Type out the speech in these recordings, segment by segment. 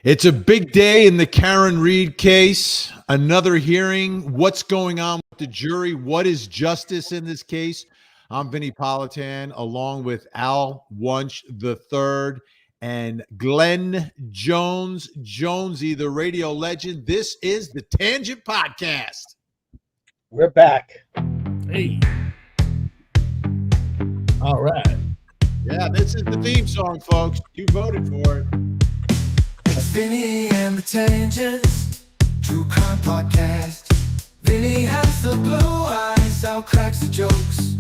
It's a big day in the Karen Read case. Another hearing. What's going on with the jury? What is justice in this case? I'm Vinnie Politan, along with Al Wunsch III and Glenn Jones, Jonesy, the radio legend. This is the Tangent Podcast. We're back. Hey. All right. Yeah, this is the theme song, folks. You voted for it. Vinny and the Tangents, True Crime Podcast. Vinny has the blue eyes, Al cracks the jokes.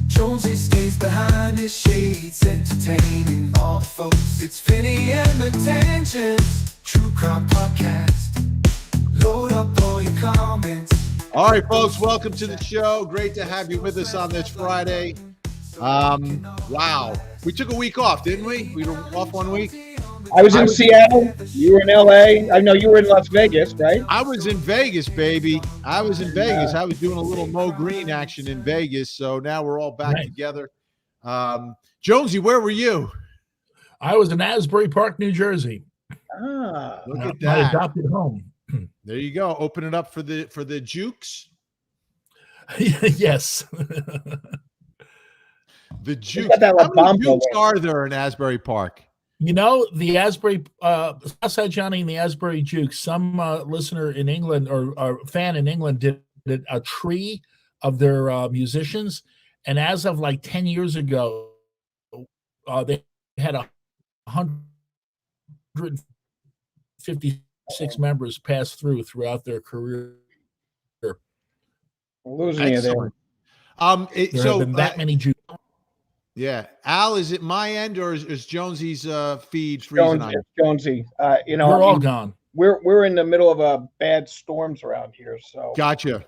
Jonesy stays behind his shades, entertaining all the folks. It's Vinny and the Tangents, True Crime Podcast. Load up all your comments. All right, folks, welcome to the show. Great to have you with us on this Friday. Wow. We took a week off, didn't we? We were off 1 week. I was in Seattle. You were in LA. I know you were in Las Vegas, right? I was in Vegas, baby. I was in Vegas. I was doing a little Mo Green action in Vegas. So now we're all back together. Jonesy, where were you? I was in Asbury Park, New Jersey. Look at My that. adopted home. There you go. Open it up for the Jukes. Yes. The Jukes. got that How many Lobambo Jukes there. are there in Asbury Park? You know, the Asbury, Southside Johnny and the Asbury Juke, some listener in England or fan in England did a tree of their musicians. And as of like 10 years ago, they had 156 members pass throughout their career. We're losing you there. Excellent. There have been that many Jukes. Yeah. Al, is it my end or is Jonesy's feed freezing on you? Jonesy. We're all gone. We're in the middle of a bad storms around here. So Gotcha.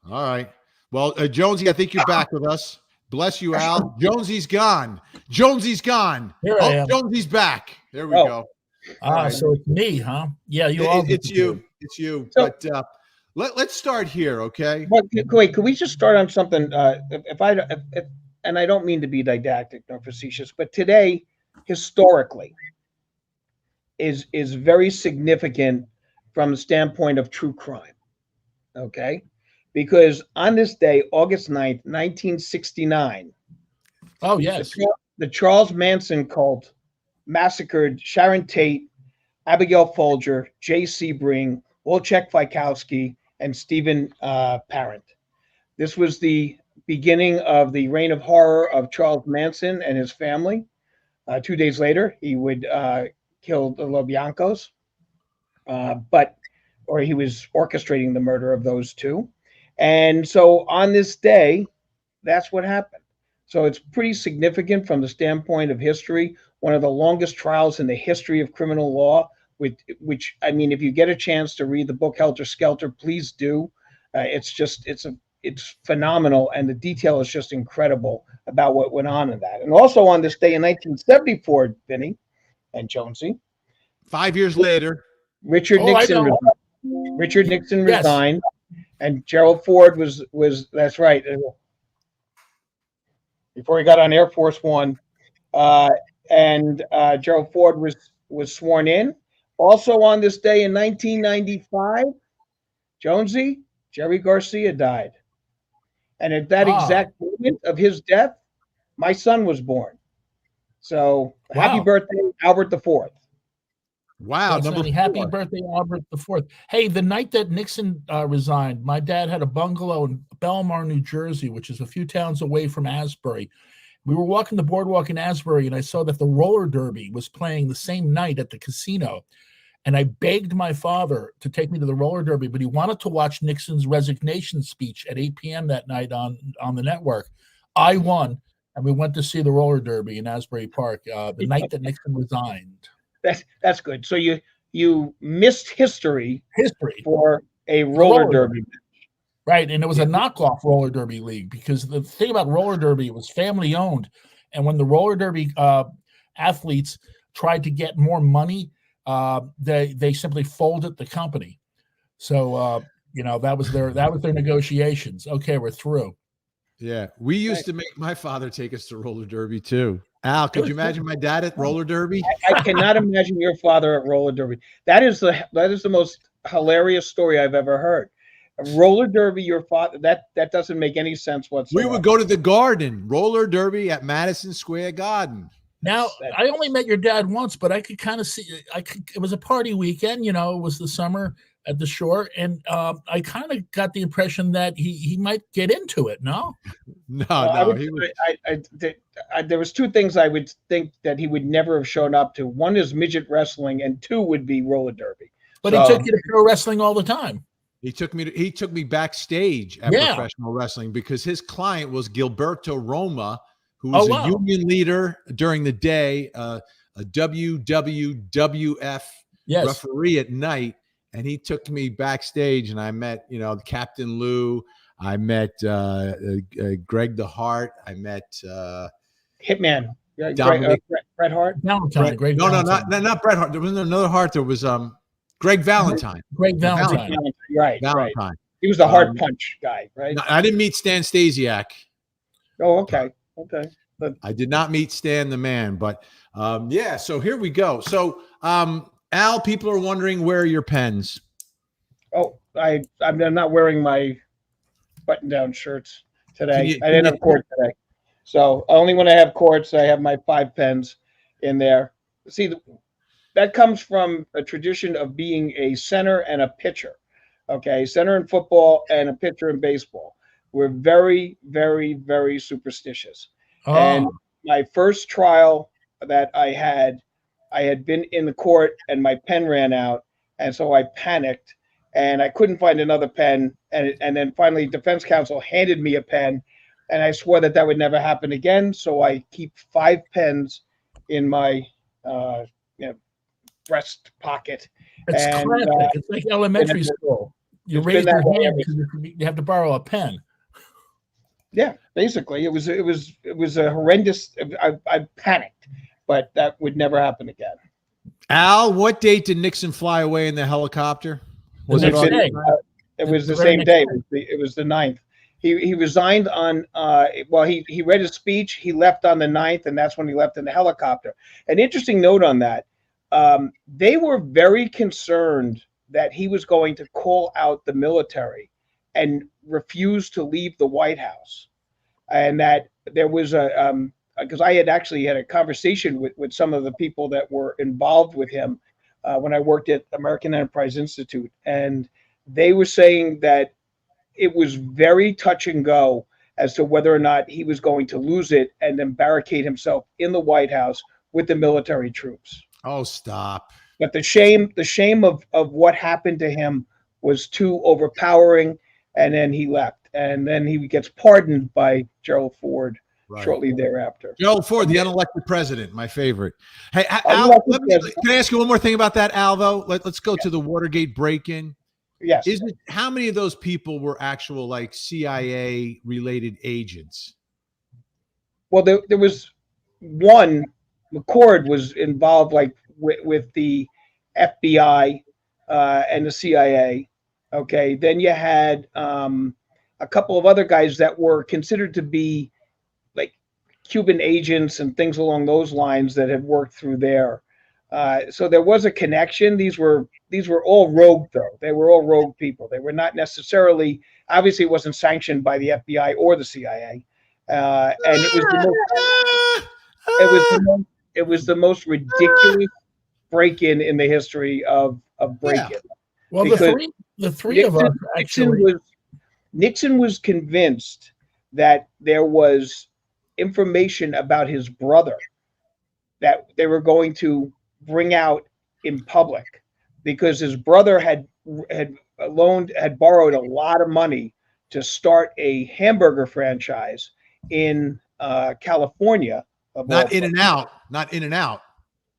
All right. Well, Jonesy, I think you're back with us. Bless you, Al. Jonesy's gone. Jonesy's gone. Here I am. Jonesy's back. There we go. So it's me, huh? Yeah, It's you. It's you. So- But let's start here, okay? wait, could we just start on something? And I don't mean to be didactic nor facetious, but today, historically, is very significant from the standpoint of true crime. Okay? Because on this day, August 9th, 1969, Oh, yes. the Charles Manson cult massacred Sharon Tate, Abigail Folger, Jay Sebring, Wojciech Wajkowski, and Stephen Parent. This was the beginning of the reign of horror of Charles Manson and his family. 2 days later, he would kill the LoBiancos, or he was orchestrating the murder of those two. And so on this day, that's what happened. So it's pretty significant from the standpoint of history, one of the longest trials in the history of criminal law, which, I mean, if you get a chance to read the book Helter Skelter, please do. It's phenomenal, and the detail is just incredible about what went on in that. And also on this day in 1974, Vinny and Jonesy, 5 years later. Richard Nixon Yes. resigned, and Gerald Ford was that's right, before he got on Air Force One, and Gerald Ford was sworn in. Also on this day in 1995, Jonesy, Jerry Garcia died. And at that exact moment of his death, my son was born. So happy birthday, Albert IV. Wow. Happy birthday, Albert IV. Hey, the night that Nixon resigned, my dad had a bungalow in Belmar, New Jersey, which is a few towns away from Asbury. We were walking the boardwalk in Asbury, and I saw that the roller derby was playing the same night at the casino. And I begged my father to take me to the roller derby, but he wanted to watch Nixon's resignation speech at 8 p.m. that night on the network. I won, and we went to see the roller derby in Asbury Park the night that Nixon resigned. That's good. So you missed history for a roller derby. Right, and it was a knockoff roller derby league, because the thing about roller derby, it was family owned, and when the roller derby athletes tried to get more money, they simply folded the company. So that was their negotiations. Okay, we're through. Yeah, we used to make my father take us to roller derby too. Al, could you imagine my dad at roller derby? I cannot imagine your father at roller derby. That is the most hilarious story I've ever heard. Roller derby, your father, that doesn't make any sense We whatsoever. would go to the Garden, roller derby at Madison Square Garden. Now, I only met your dad once, but I could kind of see. It was a party weekend, it was the summer at the shore, and I kind of got the impression that he might get into it. No, There was two things I would think that he would never have shown up to. One is midget wrestling, and two would be roller derby. But he took you to pro wrestling all the time. He took me backstage at professional wrestling because his client was Gilberto Roma, who was a union leader during the day, a WWF referee at night. And he took me backstage, and I met, Captain Lou. I met Greg the Heart. I met Hitman. Bret Hart. Valentine. Not Bret Hart. There was another Hart. There was Greg Valentine. Greg Valentine. Right. Valentine. Right. He was the hard punch guy, right? No, I didn't meet Stan Stasiak. Oh, okay. Okay. But I did not meet Stan the Man, but so here we go. So Al, people are wondering where are your pens? Oh, I'm not wearing my button-down shirts today. I didn't have court today. So only when I have courts, I have my 5 pens in there. See, that comes from a tradition of being a center and a pitcher. Okay, center in football and a pitcher in baseball. We're very, very, very superstitious. Oh. And my first trial that I had been in the court and my pen ran out. And so I panicked and I couldn't find another pen. And then finally defense counsel handed me a pen and I swore that would never happen again. So I keep 5 pens in my breast pocket. It's classic. It's like elementary school. You raise your hand because you have to borrow a pen. Yeah, basically, it was a horrendous. I panicked, but that would never happen again. Al, what date did Nixon fly away in the helicopter? Was it the same day? It was the 9th. He resigned on. He read his speech. He left on the 9th, and that's when he left in the helicopter. An interesting note on that. They were very concerned that he was going to call out the military and refuse to leave the White House. And that there was because I had actually had a conversation with some of the people that were involved with him when I worked at American Enterprise Institute. And they were saying that it was very touch and go as to whether or not he was going to lose it and then barricade himself in the White House with the military troops. Oh, stop. But the shame of what happened to him was too overpowering, and then he left. And then he gets pardoned by Gerald Ford shortly thereafter. Gerald Ford, the unelected president, my favorite. Hey, Al, can I ask you one more thing about that, Al, though? Let's go to the Watergate break-in. Yes. How many of those people were actual, like, CIA-related agents? Well, there was one. McCord was involved, like, with the FBI and the CIA. Okay, then you had a couple of other guys that were considered to be like Cuban agents and things along those lines that had worked through there. So there was a connection. These were all rogue, though. They were all rogue people. They were not necessarily. Obviously, it wasn't sanctioned by the FBI or the CIA, and it was the most ridiculous break-in in the history of break-in. Yeah. Well, the three of us actually. Nixon was convinced that there was information about his brother that they were going to bring out in public because his brother had borrowed a lot of money to start a hamburger franchise in California. Not In-N-Out. Not In-N-Out.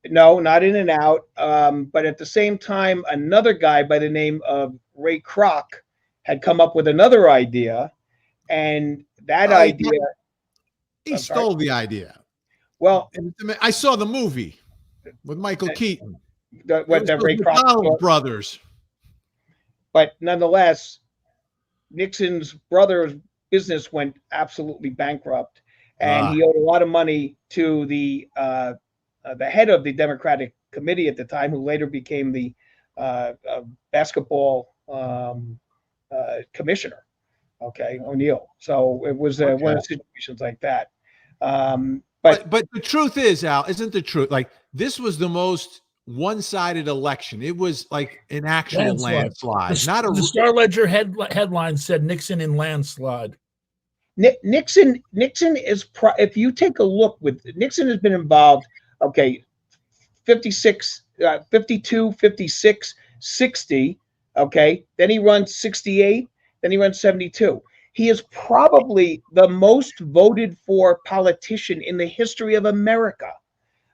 No, not In-N-Out. But at the same time, another guy by the name of Ray Kroc had come up with another idea, and that idea. He stole the idea. Well, I saw the movie with Michael Keaton. The Ray Kroc brothers. But nonetheless, Nixon's brother business went absolutely bankrupt, and he owed a lot of money to the head of the Democratic committee at the time, who later became the basketball commissioner. Okay, O'Neill. So it was one of the situations like that. But the truth is, Al, isn't the truth? Like, this was the most one-sided election. It was like an actual landslide. The Star Ledger headline said Nixon in landslide. Nixon is if you take a look, with Nixon has been involved, okay, 56, 52, 56, 60, okay, then he runs 68, then he runs 72. He is probably the most voted for politician in the history of America,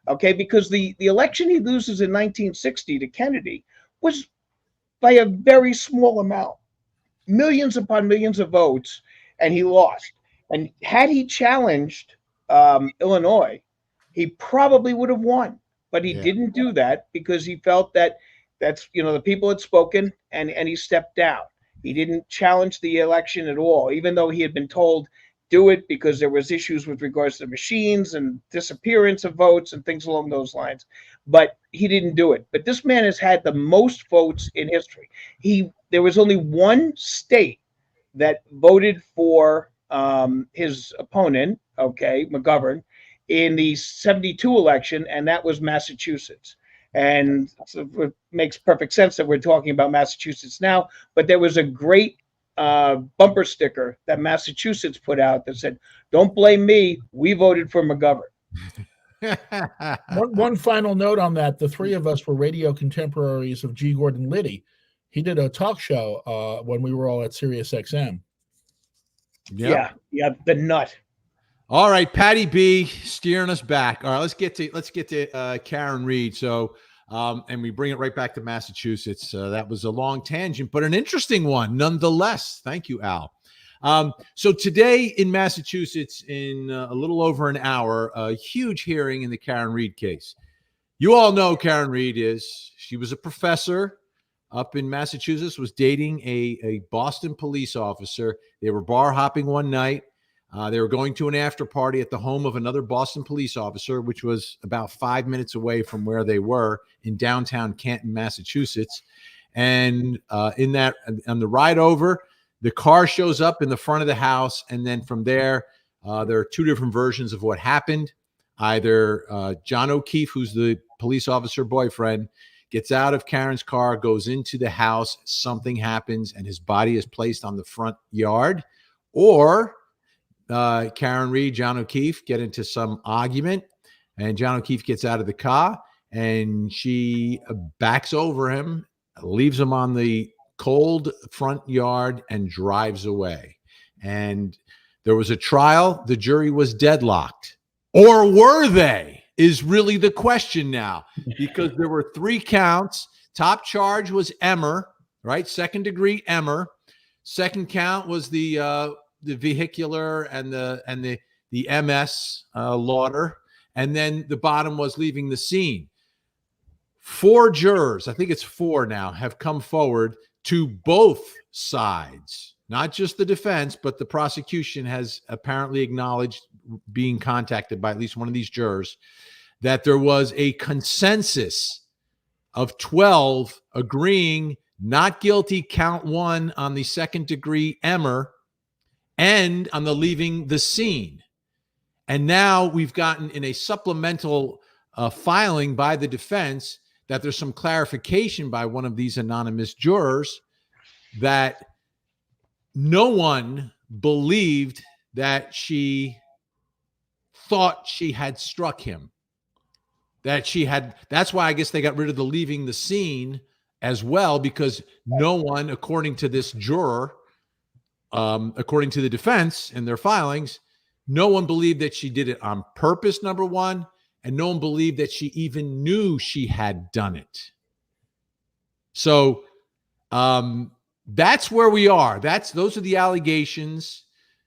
okay, because the election he loses in 1960 to Kennedy was by a very small amount, millions upon millions of votes, and he lost. And had he challenged Illinois, he probably would have won, but he didn't do that because he felt that the people had spoken, and he stepped down. He didn't challenge the election at all, even though he had been told do it because there was issues with regards to machines and disappearance of votes and things along those lines. But he didn't do it. But this man has had the most votes in history. There was only one state that voted for his opponent, okay, McGovern, in the 72 election, and that was Massachusetts. And so it makes perfect sense that we're talking about Massachusetts now, but there was a great bumper sticker that Massachusetts put out that said, "Don't blame me, we voted for McGovern." One final note on that. The three of us were radio contemporaries of G. Gordon Liddy. He did a talk show when we were all at Sirius XM. Yep. Yeah, the nut. All right, Patty B steering us back. All right, let's get to Karen Read. So, and we bring it right back to Massachusetts. That was a long tangent, but an interesting one nonetheless. Thank you, Al. So today in Massachusetts, in a little over an hour, a huge hearing in the Karen Read case. You all know Karen Read is. She was a professor up in Massachusetts, was dating a Boston police officer. They were bar hopping one night. They were going to an after party at the home of another Boston police officer, which was about 5 minutes away from where they were in downtown Canton, Massachusetts. And on the ride over, the car shows up in the front of the house. And then from there, there are two different versions of what happened. Either John O'Keefe, who's the police officer boyfriend, gets out of Karen's car, goes into the house, something happens, and his body is placed on the front yard. Or Karen Read, John O'Keefe get into some argument, and John O'Keefe gets out of the car, and she backs over him, leaves him on the cold front yard, and drives away. And there was a trial. The jury was deadlocked. Or were they? Is really the question now, because there were 3 counts. Top charge was Emmer, right? Second degree Emmer. Second count was the vehicular and the MS Lauder, and then the bottom was leaving the scene. 4 jurors, I think it's 4 now, have come forward to both sides, not just the defense, but the prosecution has apparently acknowledged, being contacted by at least one of these jurors, that there was a consensus of 12 agreeing not guilty count 1 on the second degree Emmer and on the leaving the scene. And now we've gotten in a supplemental filing by the defense that there's some clarification by one of these anonymous jurors that no one believed that she thought she had struck him. That's why I guess they got rid of the leaving the scene as well, because no one, according to this juror, according to the defense in their filings, no one believed that she did it on purpose, number one, and no one believed that she even knew she had done it. So that's where we are. Those are the allegations.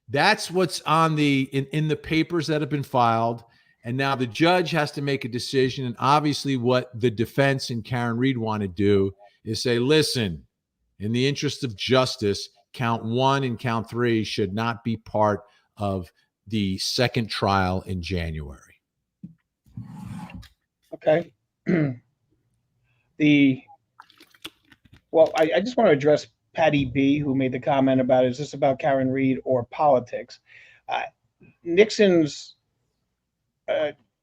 That's what's on in the papers that have been filed. And now the judge has to make a decision. And obviously what the defense and Karen Read want to do is say, listen, in the interest of justice, count 1 and count 3 should not be part of the second trial in January. Okay. I just want to address Patty B, who made the comment about, is this about Karen Read or politics? Nixon's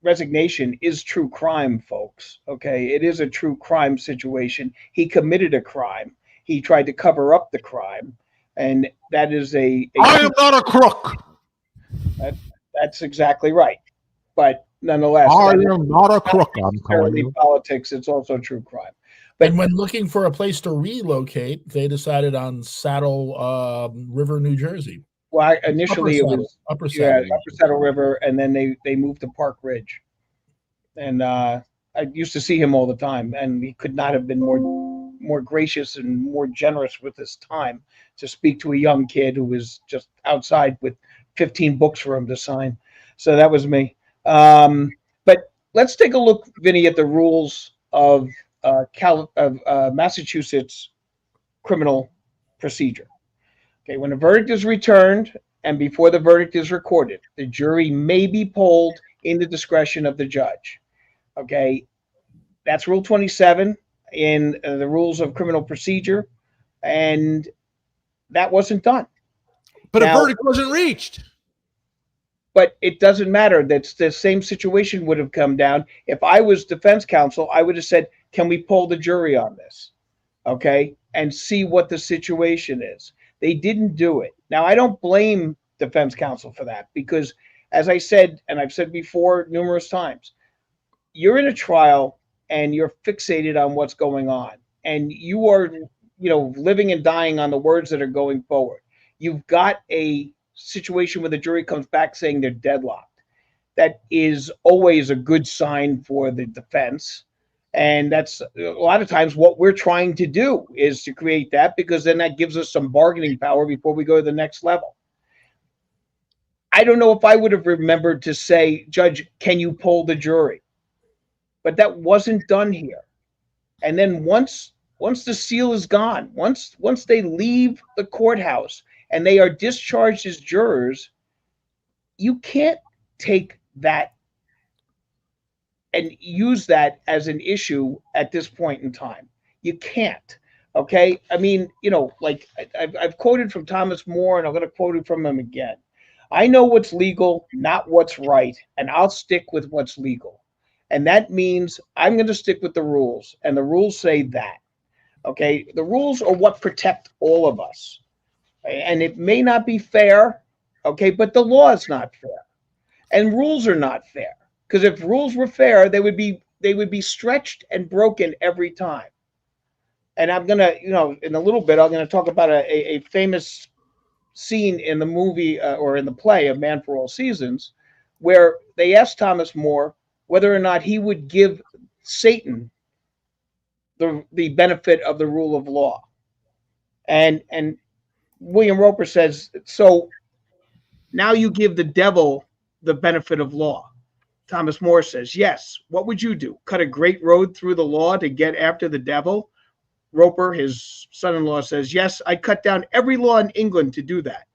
resignation is true crime, folks. Okay, it is a true crime situation. He committed a crime. He tried to cover up the crime, and that is I am not a crook. That's exactly right. But nonetheless, I am not a crook. I'm calling you. Politics. It's also true crime. And when looking for a place to relocate, they decided on Saddle River, New Jersey. Well, initially it was Upper Saddle River, and then they moved to Park Ridge. And I used to see him all the time, and he could not have been more gracious and more generous with his time to speak to a young kid who was just outside with 15 books for him to sign. So that was me. But let's take a look, Vinny, at the rules of Massachusetts criminal procedure. Okay, when a verdict is returned and before the verdict is recorded, the jury may be polled in the discretion of the judge. Okay, that's Rule 27 in the rules of criminal procedure, and that wasn't done. But a verdict wasn't reached. But it doesn't matter. That's the same situation would have come down. If I was defense counsel, I would have said, can we poll the jury on this? Okay, and see what the situation is. They didn't do it. Now, I don't blame defense counsel for that because, as I said, and I've said before numerous times, you're in a trial and you're fixated on what's going on, and you are, living and dying on the words that are going forward. You've got a situation where the jury comes back saying they're deadlocked. That is always a good sign for the defense. And that's a lot of times what we're trying to do is to create that, because then that gives us some bargaining power before we go to the next level. I don't know if I would have remembered to say, Judge, can you poll the jury? But that wasn't done here. And then once the seal is gone, once they leave the courthouse and they are discharged as jurors, you can't take that and use that as an issue at this point in time. You can't. Okay. I mean, like I've quoted from Thomas More, and I'm going to quote it from him again. I know what's legal, not what's right, and I'll stick with what's legal. And that means I'm going to stick with the rules, and the rules say that. Okay. The rules are what protect all of us. And it may not be fair. Okay. But the law is not fair. And rules are not fair. Because if rules were fair, they would be stretched and broken every time. And I'm gonna, in a little bit, I'm gonna talk about a famous scene in the movie or in the play of Man for All Seasons, where they asked Thomas More whether or not he would give Satan the benefit of the rule of law. And William Roper says, so now you give the devil the benefit of law. Thomas More says, yes. What would you do? Cut a great road through the law to get after the devil? Roper, his son-in-law, says, yes, I'd cut down every law in England to do that.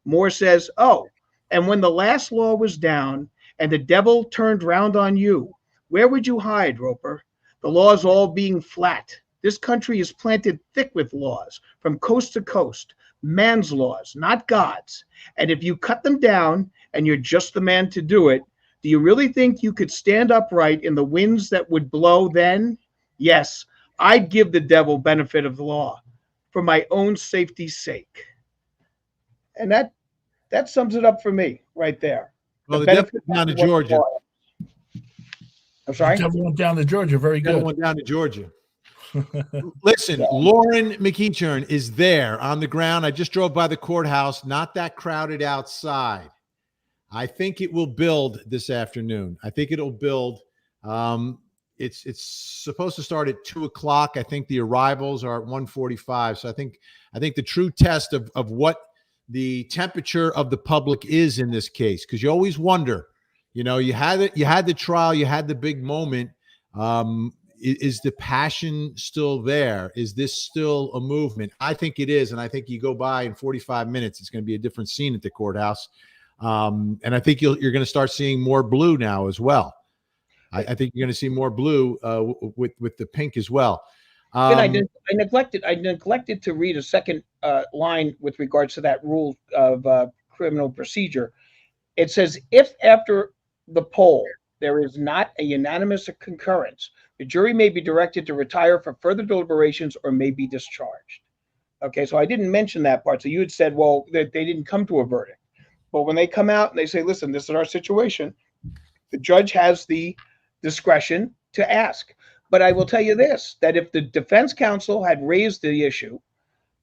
More says, oh, and when the last law was down and the devil turned round on you, where would you hide, Roper? The laws all being flat. This country is planted thick with laws from coast to coast, man's laws, not God's. And if you cut them down and you're just the man to do it, do you really think you could stand upright in the winds that would blow then? Yes, I'd give the devil benefit of the law for my own safety's sake. And that sums it up for me right there. Well, the devil went down to Georgia. I'm sorry? The devil went down to Georgia. Very good. The devil went down to Georgia. Listen, Lauren McEachern is there on the ground. I just drove by the courthouse, not that crowded outside. I think it will build this afternoon. I think it'll build. It's supposed to start at 2:00. I think the arrivals are at 1:45. So I think the true test of what the temperature of the public is in this case, because you always wonder, you had the trial, you had the big moment. is the passion still there? Is this still a movement? I think it is. And I think you go by in 45 minutes, it's going to be a different scene at the courthouse. And I think you're going to start seeing more blue now as well. I think you're going to see more blue with the pink as well. I neglected to read a second line with regards to that rule of criminal procedure. It says, if after the poll there is not a unanimous concurrence, the jury may be directed to retire for further deliberations or may be discharged. Okay, so I didn't mention that part. So you had said, well, that they didn't come to a verdict. But when they come out and they say, listen, this is our situation, the judge has the discretion to ask. But I will tell you this, that if the defense counsel had raised the issue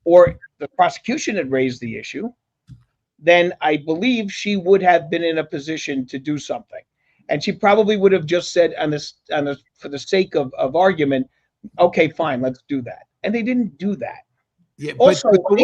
or the prosecution had raised the issue, then I believe she would have been in a position to do something. And she probably would have just said for the sake of argument, okay, fine, let's do that. And they didn't do that. Yeah, but the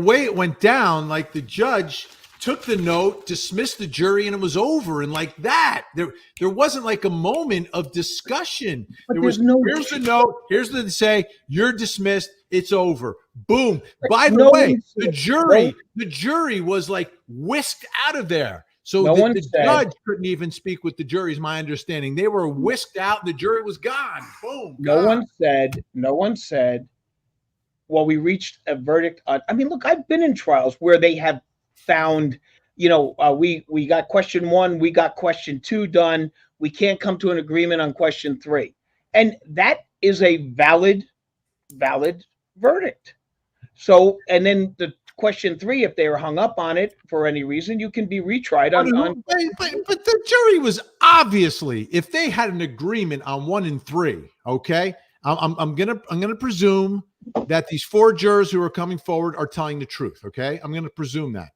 way it went down, like the judge took the note, dismissed the jury, and it was over. And like that, there wasn't like a moment of discussion. But there was here's the note, here's the say, you're dismissed, it's over. Boom. By the way, the jury was like whisked out of there. So the judge couldn't even speak with the jury, is my understanding. They were whisked out, and the jury was gone. Boom. No one said, well, we reached a verdict on. I mean, look, I've been in trials where they have found, we got question 1, we got question 2 done. We can't come to an agreement on question 3. And that is a valid verdict. So, and then the question 3, if they were hung up on it for any reason, you can be retried on. But the jury was obviously, if they had an agreement on 1 and 3, okay, I'm gonna presume that these 4 jurors who are coming forward are telling the truth. Okay, I'm gonna presume that.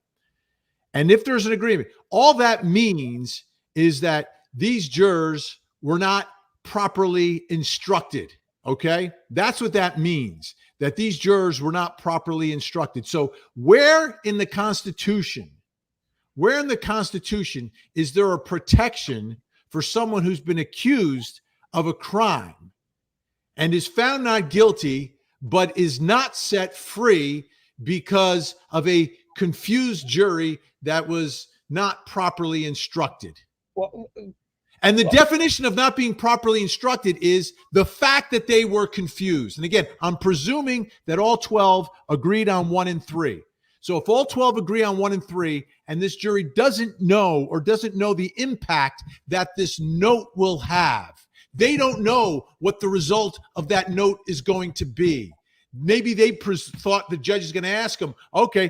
And if there's an agreement, all that means is that these jurors were not properly instructed. Okay, that's what that means. That these jurors were not properly instructed. So where in the Constitution is there a protection for someone who's been accused of a crime and is found not guilty, but is not set free because of a confused jury that was not properly instructed? And the definition of not being properly instructed is the fact that they were confused. And again, I'm presuming that all 12 agreed on 1 and 3. So if all 12 agree on 1 and 3, and this jury doesn't know the impact that this note will have, they don't know what the result of that note is going to be. Maybe they thought the judge is going to ask them, okay,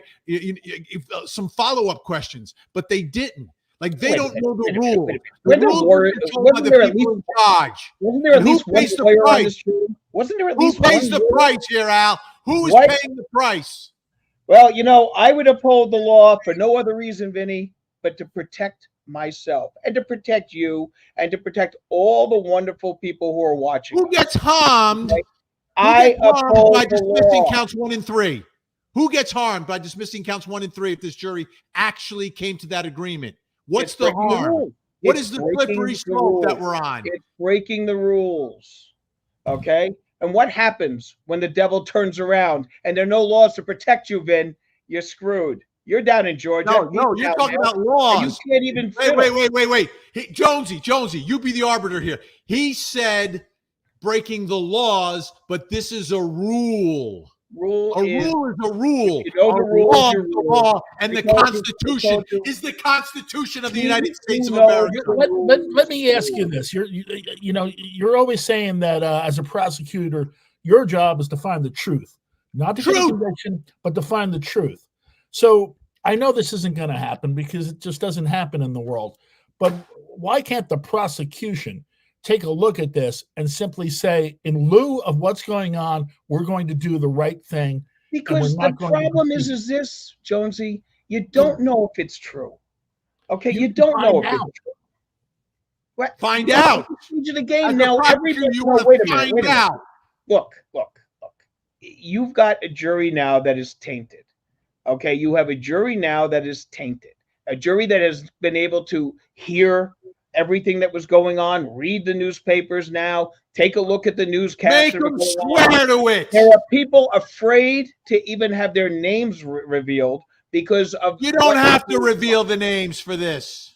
some follow-up questions, but they didn't. Like they don't know the rule. Wasn't there at least one lawyer on this jury? Wasn't there at least one? Who pays the price here, Al? Who is paying the price? Well, I would uphold the law for no other reason, Vinny, but to protect myself and to protect you and to protect all the wonderful people who are watching. Who gets harmed? I uphold by dismissing counts 1 and 3. Who gets harmed by dismissing counts 1 and 3 if this jury actually came to that agreement? What's the harm? What is the slippery slope that we're on? It's breaking the rules. Okay? And what happens when the devil turns around and there are no laws to protect you, Vin? You're screwed. You're down in Georgia. No, you're talking about laws. You can't even wait. Hey, Jonesy, you be the arbiter here. He said breaking the laws, but this is a rule. Rule is a rule. You know the rule is your law, and the Constitution is the Constitution of the United States of America. Let me ask you this: you're always saying that as a prosecutor, your job is to find the truth, not to get a conviction, but to find the truth. So I know this isn't going to happen because it just doesn't happen in the world. But why can't the prosecution take a look at this and simply say, in lieu of what's going on, we're going to do the right thing? Because the problem is this, Jonesy, you don't know if it's true. Okay, you don't know if it's true. What? Find out. The game now. Everybody, wait a minute. Look. You've got a jury now that is tainted. Okay, you have a jury now that is tainted. A jury that has been able to hear everything that was going on. Read the newspapers now. Take a look at the newscasts. Make them swear to it. There are people afraid to even have their names revealed because of. You don't have to reveal the names for this.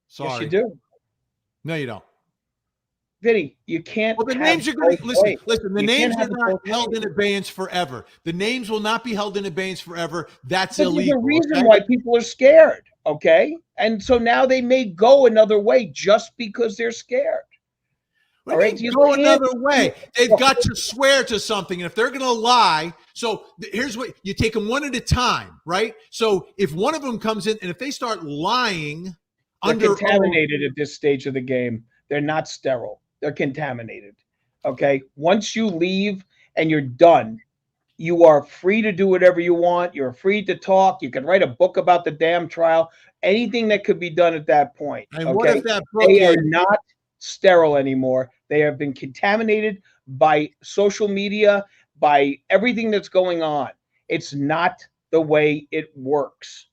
Sorry. Yes, you do. No, you don't. Vinny, you can't. Well, the names are going to listen. The You names can't are have not held in abeyance forever. The names will not be held in abeyance forever. That's But there's illegal. a reason Okay? why people are scared. Okay, and so now they may go another way just because they're scared. All All right, right, you go can't- another way. They've got to swear to something, and if they're going to lie, so here's what you take them one at a time, right? So if one of them comes in, and if they start lying They're under contaminated at this stage of the game. They're not sterile. They're contaminated. Okay. Once you leave and you're done, you are free to do whatever you want. You're free to talk. You can write a book about the damn trial. Anything that could be done at that point. and Okay. what if that book They is are not sterile anymore. They have been contaminated by social media, by everything that's going on. It's not the way it works.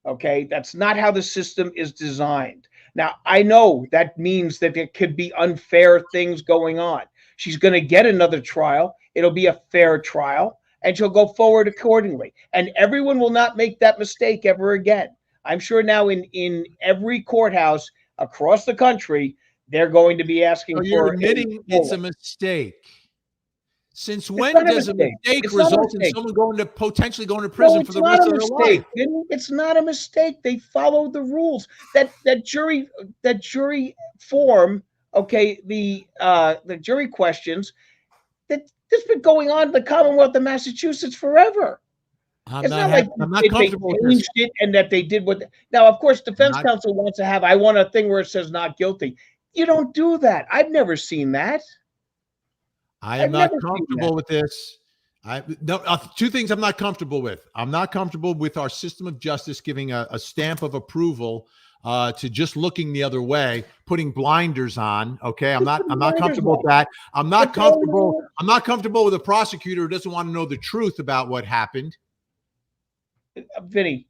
Okay. That's not how the system is designed. Now, I know that means that there could be unfair things going on. She's going to get another trial. It'll be a fair trial, and she'll go forward accordingly. And everyone will not make that mistake ever again. I'm sure now in every courthouse across the country, they're going to be asking So you're for admitting it's a mistake. Since when not a does a mistake. mistake It's not a result in mistake. someone potentially going to prison for the rest of their life? It's not a mistake. They followed the rules. That jury form. Okay, the jury questions. That's been going on in the Commonwealth of Massachusetts forever. I'm not comfortable they with this. changed it and that they did what. Now, of course, defense Not- counsel wants to have. I want a thing where it says not guilty. You don't do that. I've never seen that. I am I've not never seen comfortable with this. Two things I'm not comfortable with. I'm not comfortable with our system of justice giving a stamp of approval to just looking the other way, putting blinders on. Okay, I'm not comfortable with that. I'm not comfortable with a prosecutor who doesn't want to know the truth about what happened Vinny,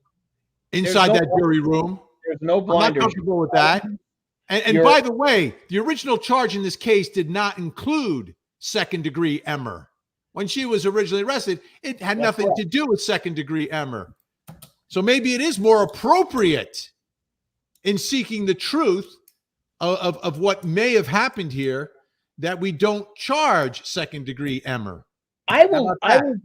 inside that jury room. there's no I'm not blinders. comfortable with that. And by the way, the original charge in this case did not include second-degree Emmer. When she was originally arrested, it had nothing to do with second-degree Emmer. So maybe it is more appropriate in seeking the truth of what may have happened here that we don't charge second-degree Emmer. I will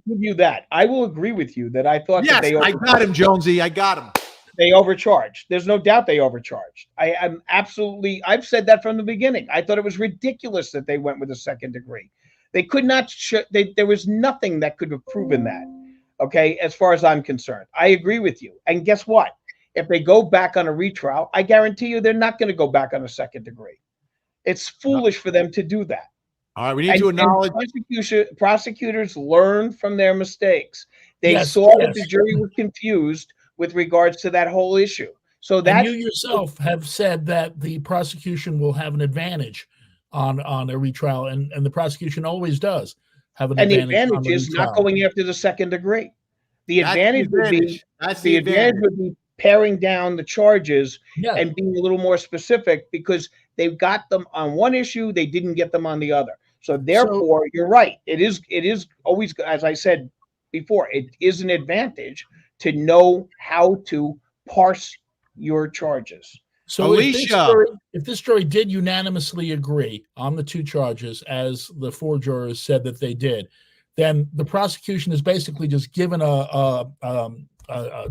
give you that. I will agree with you that I thought that Yes, I got him, Jonesy. I got him. They overcharged. There's no doubt they overcharged. I've said that from the beginning. I thought it was ridiculous that they went with a second degree. They could not, there was nothing that could have proven that. Okay, as far as I'm concerned. I agree with you. And guess what? If they go back on a retrial, I guarantee you they're not going to go back on a second degree. It's foolish for them to do that. All right, we need to acknowledge. Prosecutors learn from their mistakes. They saw that the jury was confused with regards to that whole issue. So that you yourself have said that the prosecution will have an advantage on a retrial, and the prosecution always does have an advantage. And the advantage is not going after the second degree. The advantage would be paring down the charges and being a little more specific because they've got them on one issue, they didn't get them on the other. So therefore, you're right. It is always, as I said before, it is an advantage to know how to parse your charges. So Alicia, if this jury did unanimously agree on the two charges, as the four jurors said that they did, then the prosecution is basically just given a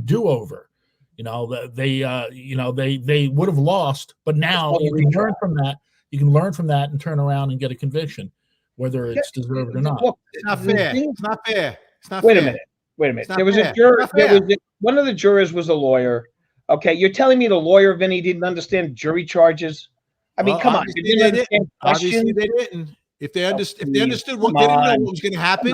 do-over. You know, they would have lost, but now you can learn from that. You can learn from that and turn around and get a conviction, whether it's deserved or not. Look, it's not fair. It's not fair. It's not Wait fair. a minute. Not There was fair. a juror. It's not fair. One of the jurors was a lawyer. Okay, you're telling me the lawyer, Vinny, didn't understand jury charges? I mean, come on. Obviously, they didn't. If they understood they didn't know what was going to happen.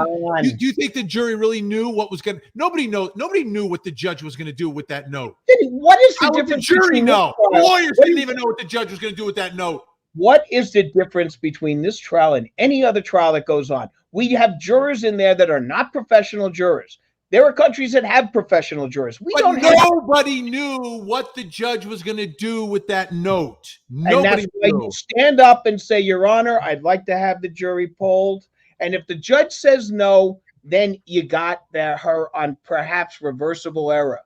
Do you think the jury really knew what was going to? Nobody knew what the judge was going to do with that note. What is the How would difference? the jury know? The lawyers What didn't even know what the judge was going to do with that note. What is the difference between this trial and any other trial that goes on? We have jurors in there that are not professional jurors. There are countries that have professional jurists. We But don't have. nobody knew what the judge was going to do with that note. And Nobody that's why knew. you stand up and say, Your Honor, I'd like to have the jury polled. And if the judge says no, then you got her on perhaps reversible error.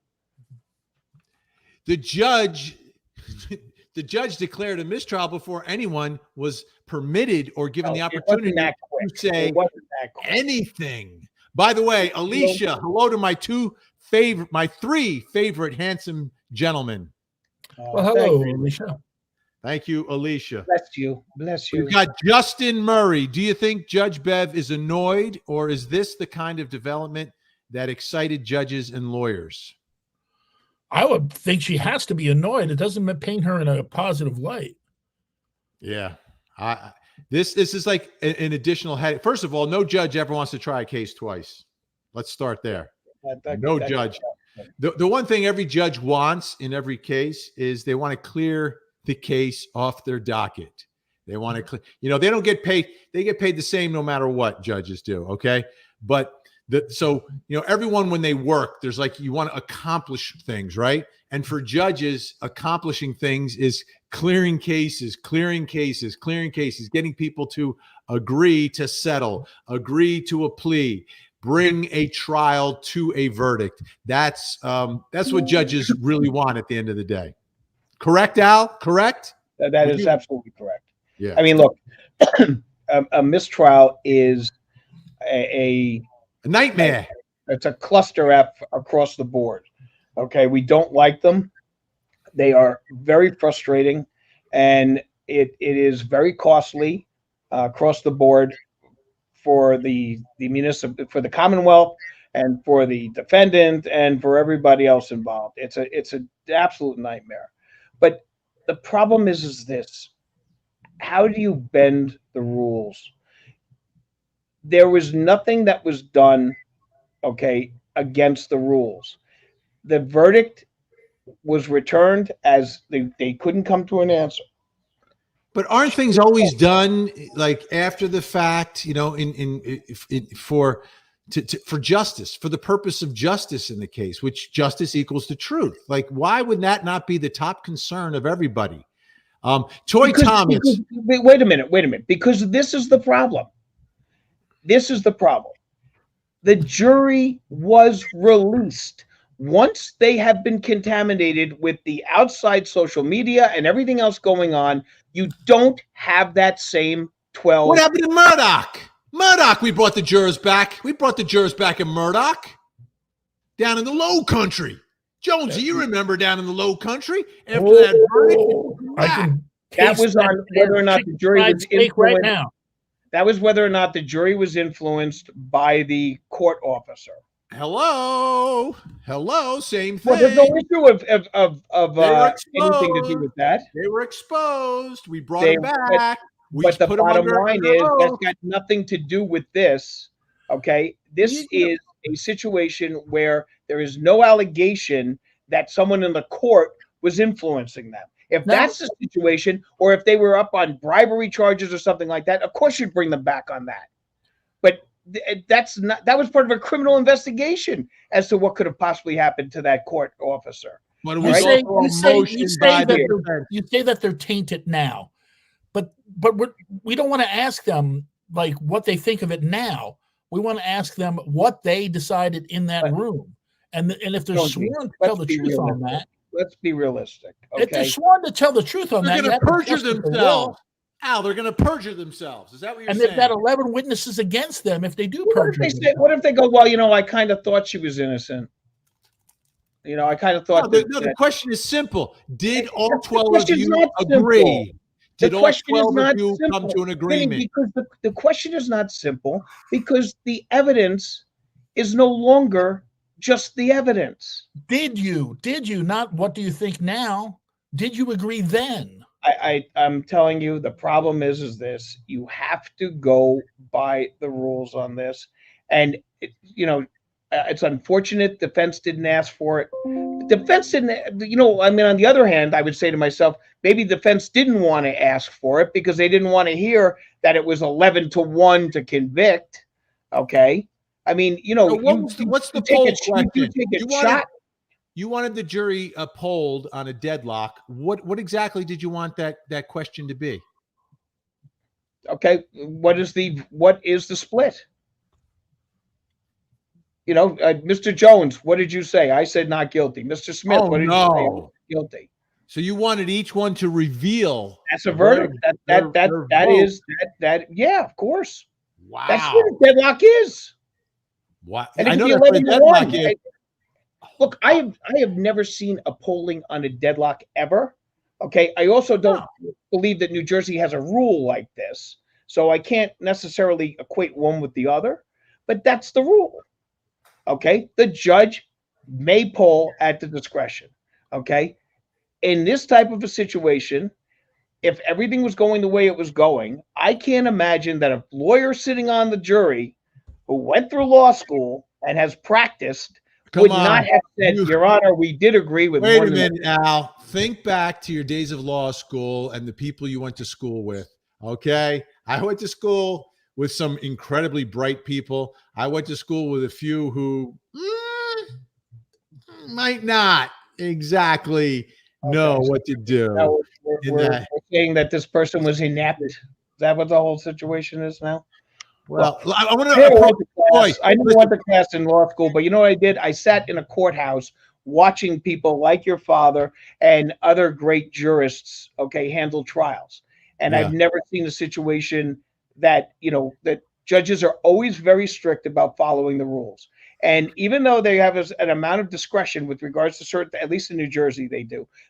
The judge declared a mistrial before anyone was permitted or given the opportunity to say anything. By the way, Alicia, hello to my three favorite handsome gentlemen. Well, hello, Alicia. Thank you, Alicia. Bless you. Bless you. We've got Justin Murray. Do you think Judge Bev is annoyed, or is this the kind of development that excited judges and lawyers? I would think she has to be annoyed. It doesn't paint her in a positive light. Yeah. This is like an additional head. First of all, no judge ever wants to try a case twice. Let's start there. No judge. The one thing every judge wants in every case is they want to clear the case off their docket. They want to clear, they don't get paid. They get paid the same no matter what judges do. Okay. But everyone, when they work, there's like, you want to accomplish things, right? And for judges, accomplishing things is clearing cases, getting people to agree to settle, agree to a plea, bring a trial to a verdict. That's what judges really want at the end of the day. Correct, Al? Correct? That is absolutely correct. Yeah. I mean, look, a mistrial is a nightmare. It's a cluster F across the board. Okay, we don't like them. They are very frustrating, and it is very costly across the board for the for the Commonwealth and for the defendant and for everybody else involved. It's an absolute nightmare. But the problem is this: how do you bend the rules? There was nothing that was done, okay, against the rules. The verdict was returned as they couldn't come to an answer. But aren't things always done like after the fact, for justice, for the purpose of justice in the case, which justice equals to truth? Like, why would that not be the top concern of everybody? Thomas. Wait a minute. Because this is the problem. The jury was released. Once they have been contaminated with the outside social media and everything else going on, you don't have that same 12. What happened to Murdoch? We brought the jurors back. We brought the jurors back in Murdoch. Down in the Low Country. Jonesy, you remember down in the Low Country? After that verdict? That was on whether or not the jury was influenced. Right now. That was whether or not the jury was influenced by the court officer. Hello, same thing. Well, there's no issue of anything to do with that. They were exposed. We brought them back. But the bottom line is that's got nothing to do with this. Okay, this is a situation where there is no allegation that someone in the court was influencing them. If that's the situation, or if they were up on bribery charges or something like that, of course you'd bring them back on that. But that was part of a criminal investigation as to what could have possibly happened to that court officer. But you say that they're tainted now, but we don't want to ask them like what they think of it now. We want to ask them what they decided in that room, and if they're sworn to tell the truth on that. Let's be realistic. Okay? If they're sworn to tell the truth on that, they're going to perjure themselves. Al, they're going to perjure themselves. Is that what you're saying? And they've got 11 witnesses against them if they do perjure themselves. What if they go, well, I kind of thought she was innocent. I kind of thought. The question is simple. Did all 12 of you agree? Did all 12 of you come to an agreement? Because the question is not simple because the evidence is no longer just the evidence. Did you? Not what do you think now? Did you agree then? I'm telling you, the problem is this: you have to go by the rules on this, and it's unfortunate defense didn't ask for it. Defense didn't, on the other hand, I would say to myself, maybe defense didn't want to ask for it because they didn't want to hear that it was 11-1 to convict. Okay, I mean, you know, So what's the you take poll a, you do question? take a shot. You wanted the jury polled on a deadlock. What exactly did you want that question to be? Okay, what is the split? You know, Mr. Jones, what did you say? I said not guilty. Mr. Smith, Oh, what did you say? no. Guilty. So you wanted each one to reveal That's a verdict. their vote. Yeah, of course. That's Wow. what a deadlock is. Wow. And I it could know be that's what a 11 to deadlock 1. is. Look, I have never seen a polling on a deadlock ever. Okay. I also don't believe that New Jersey has a rule like this. So I can't necessarily equate one with the other, but that's the rule. Okay. The judge may poll at the discretion. Okay. In this type of a situation, if everything was going the way it was going, I can't imagine that a lawyer sitting on the jury who went through law school and has practiced would not have said, Your Honor, we did agree with Wait one a minute, Al. Think back to your days of law school and the people you went to school with. Okay. I went to school with some incredibly bright people. I went to school with a few who might not exactly know what to do. Now we're saying that this person was inept. Is that what the whole situation is now? Well, I want I never went to class in law school, but you know what I did? I sat in a courthouse watching people like your father and other great jurists, handle trials. And I've never seen a situation that, that judges are always very strict about following the rules. And even though they have an amount of discretion with regards to certain, at least in New Jersey,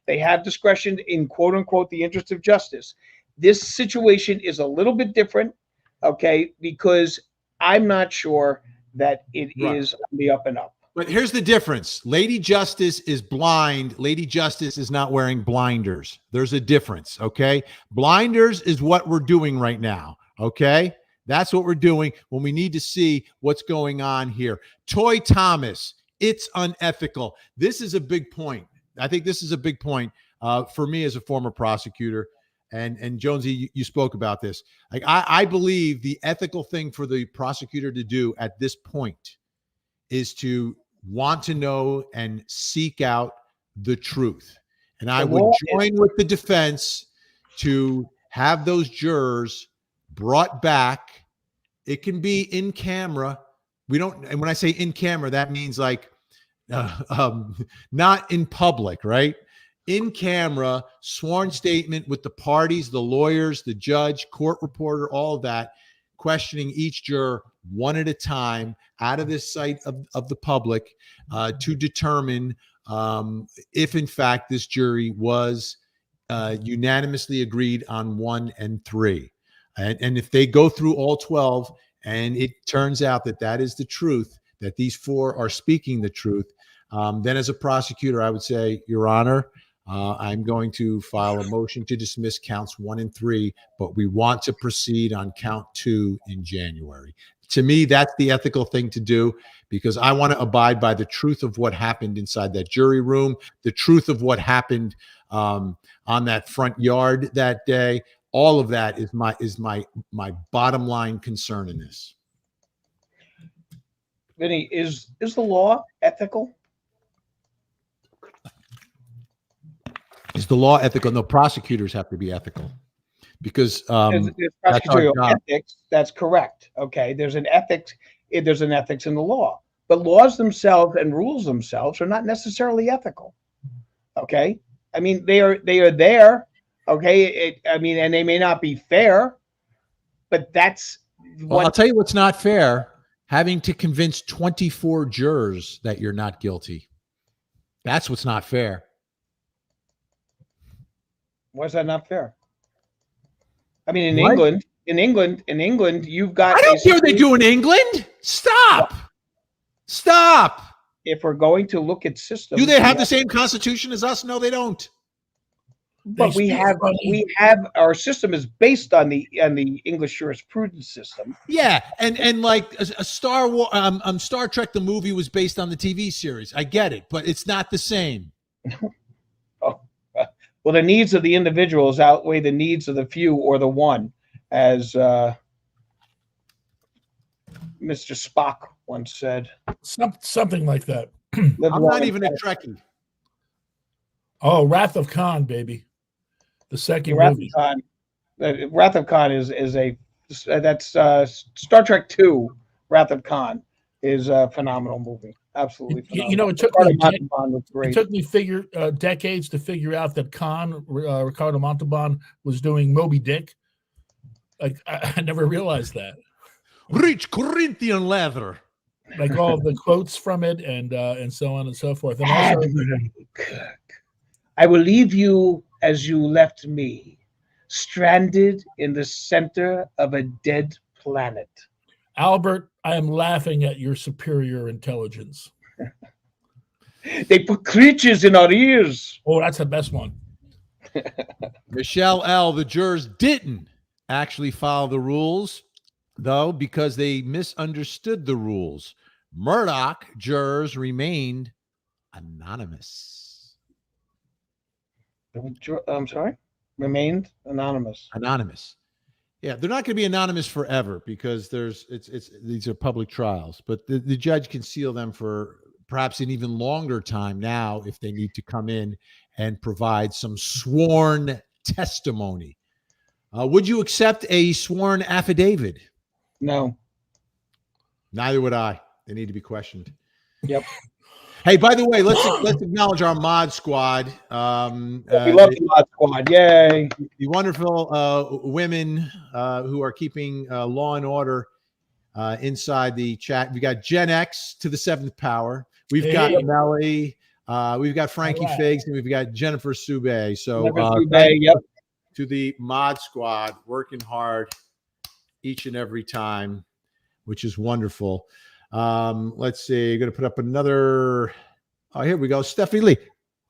they have discretion in quote unquote the interest of justice. This situation is a little bit different, because I'm not sure that it is on the up and up. But here's the difference. Lady Justice is blind. Lady Justice is not wearing blinders. There's a difference, okay? Blinders is what we're doing right now, okay? That's what we're doing when we need to see what's going on here. Toy Thomas, it's unethical. This is a big point. I think this is a big point for me as a former prosecutor. And Jonesy, you spoke about this. Like I believe the ethical thing for the prosecutor to do at this point is to want to know and seek out the truth. And I would join with the defense to have those jurors brought back. It can be in camera. And when I say in camera, that means like not in public, right? In camera, sworn statement with the parties, the lawyers, the judge, court reporter, all of that, questioning each juror one at a time out of this sight of the public to determine if in fact this jury was unanimously agreed on 1 and 3. And if they go through all 12 and it turns out that that is the truth, that these 4 are speaking the truth, then as a prosecutor, I would say, Your Honor, I'm going to file a motion to dismiss counts 1 and 3, but we want to proceed on count 2 in January. To me, that's the ethical thing to do because I want to abide by the truth of what happened inside that jury room, the truth of what happened on that front yard that day. All of that is my bottom line concern in this. Vinny, is the law ethical? Is the law ethical? No, prosecutors have to be ethical because there's prosecutorial ethics. That's correct. Okay, there's an ethics in the law, but laws themselves and rules themselves are not necessarily ethical. Okay, I mean they are there. Okay, and they may not be fair, but that's I'll tell you what's not fair: having to convince 24 jurors that you're not guilty. That's what's not fair. Why is that not fair? I mean, in England, you've got. I don't care what they do in England. Stop. If we're going to look at systems, do they have the same constitution as us? No, they don't. But we have our system is based on the English jurisprudence system. Yeah, and like a Star Trek the movie was based on the TV series. I get it, but it's not the same. Well, the needs of the individuals outweigh the needs of the few or the one, as Mr. Spock once said. Something like that. Live I'm long not and even a prosper. Trekkie. Oh, Wrath of Khan, baby. The second Wrath movie. of Khan. Wrath of Khan is a that's Star Trek 2. Wrath of Khan is a phenomenal movie. Absolutely phenomenal. You know, it took Ricardo me Montalban was it great. took me decades to figure out that Khan, Ricardo Montalban, was doing Moby Dick. Like I never realized that. Rich Corinthian leather. Like all the quotes from it and so on and so forth. And also, I will leave you as you left me, stranded in the center of a dead planet. Albert, I am laughing at your superior intelligence. They put creatures in our ears. Oh, that's the best one. Michelle L., the jurors didn't actually follow the rules, though, because they misunderstood the rules. Murdoch jurors remained anonymous. I'm sorry? Remained anonymous. Anonymous. Yeah, they're not going to be anonymous forever because these are public trials, but the judge can seal them for perhaps an even longer time now if they need to come in and provide some sworn testimony. Would you accept a sworn affidavit? No. Neither would I. They need to be questioned. Yep. Hey, by the way, let's acknowledge our mod squad. We love the mod squad. Yay. The wonderful women who are keeping law and order inside the chat. We got Gen X to the seventh power. We've got Melly. We've got Frankie Figs, and we've got Jennifer Soubey. So yep. To the mod squad, working hard each and every time, which is wonderful. Let's see. I'm going to put up another. Oh, here we go. Stephanie Lee.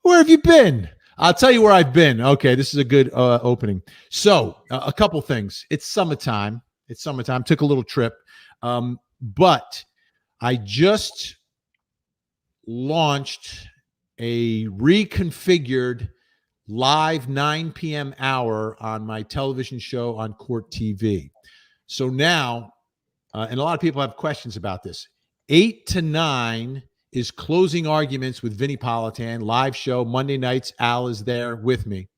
Where have you been? I'll tell you where I've been. Okay, this is a good opening. So a couple things. It's summertime. Took a little trip. But I just launched a reconfigured live 9 p.m. hour on my television show on Court TV. So now, and a lot of people have questions about this, 8 to 9 is Closing Arguments with Vinnie Politan, live show, Monday nights. Al is there with me.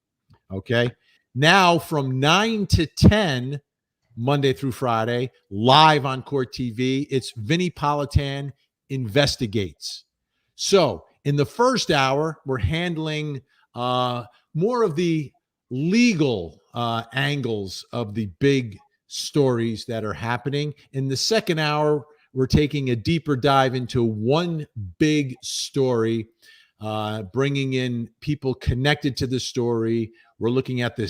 Okay. Now from 9 to 10, Monday through Friday, live on Court TV, it's Vinnie Politan Investigates. So in the first hour, we're handling more of the legal angles of the big stories that are happening. In the second hour, we're taking a deeper dive into one big story, bringing in people connected to the story. We're looking at the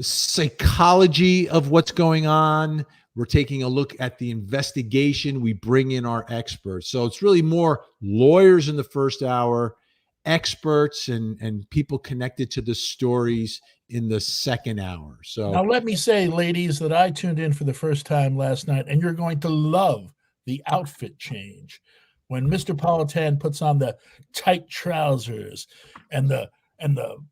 psychology of what's going on. We're taking a look at the investigation. We bring in our experts. So it's really more lawyers in the first hour, experts and people connected to the stories in the second hour. So now let me say, ladies, that I tuned in for the first time last night, and you're going to love the outfit change when Mr. Politan puts on the tight trousers and the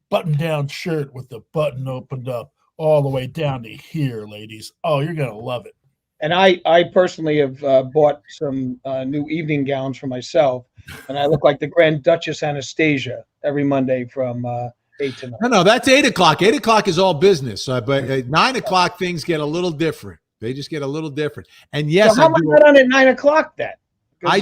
button-down shirt with the button opened up all the way down to here, ladies. Oh, you're going to love it. And I personally have bought some new evening gowns for myself, and I look like the Grand Duchess Anastasia every Monday from 8 to 9. No, that's 8 o'clock. 8 o'clock is all business. But at 9 o'clock, things get a little different. They just get a little different. And yes, so how am I not on at 9 o'clock then? I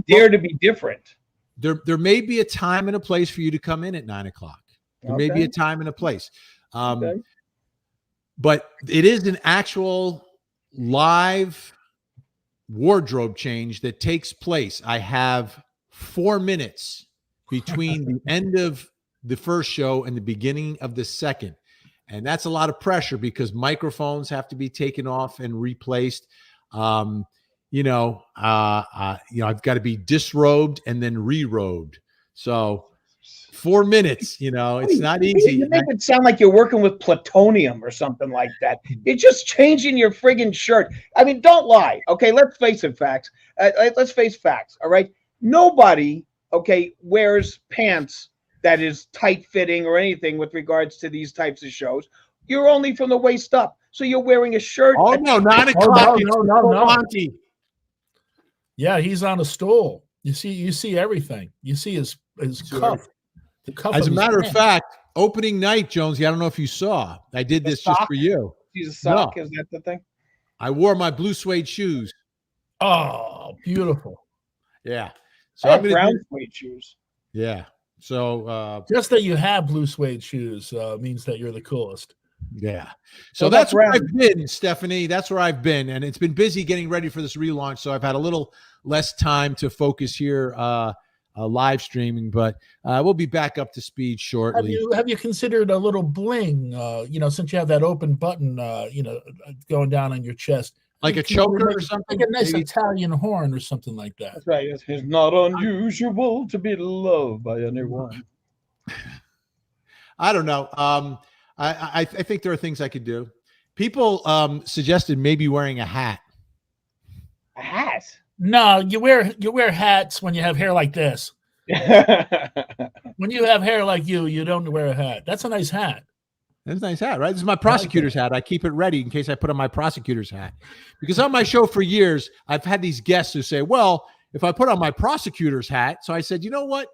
dare to be different. There may be a time and a place for you to come in at 9 o'clock. There may be a time and a place. But it is an actual live wardrobe change that takes place. I have 4 minutes between the end of the first show and the beginning of the second. And that's a lot of pressure because microphones have to be taken off and replaced. I've got to be disrobed and then re-robed. So 4 minutes, it's not easy. You make it sound like you're working with plutonium or something like that. You're just changing your friggin' shirt. I mean, don't lie. Okay, let's face it, facts. Let's face facts, all right? Nobody, wears pants that is tight-fitting or anything with regards to these types of shows. You're only from the waist up. So you're wearing a shirt. Oh no, 9 Oh, o'clock. no. Monty. Yeah, he's on a stool. You see everything. You see his cuff. The cuff. As a his matter of pants. fact, opening night, Jonesy, I don't know if you saw. I did The this just sock? for you. He's a sock. Is that the thing? I wore my blue suede shoes. Oh, beautiful. Yeah. So So I I'm have gonna brown do, suede shoes. yeah. So Just that you have blue suede shoes means that you're the coolest. yeah. So What that's about where brown? I've been, Stephanie. That's where I've been. And it's been busy getting ready for this relaunch. So I've had a little less time to focus here live streaming, but we'll be back up to speed shortly. Have you considered a little bling? Since you have that open button, going down on your chest, Like a choker or something? like a nice Maybe? Italian horn or something like that. That's right. It's not unusual to be loved by anyone. I don't know. I think there are things I could do. People suggested maybe wearing a hat. A hat. No, you wear hats when you have hair like this. When you have hair like you don't wear a hat. That's a nice hat. That's a nice hat, right? This is my prosecutor's hat. I keep it ready in case I put on my prosecutor's hat. Because on my show for years, I've had these guests who say, well, if I put on my prosecutor's hat. So I said, you know what?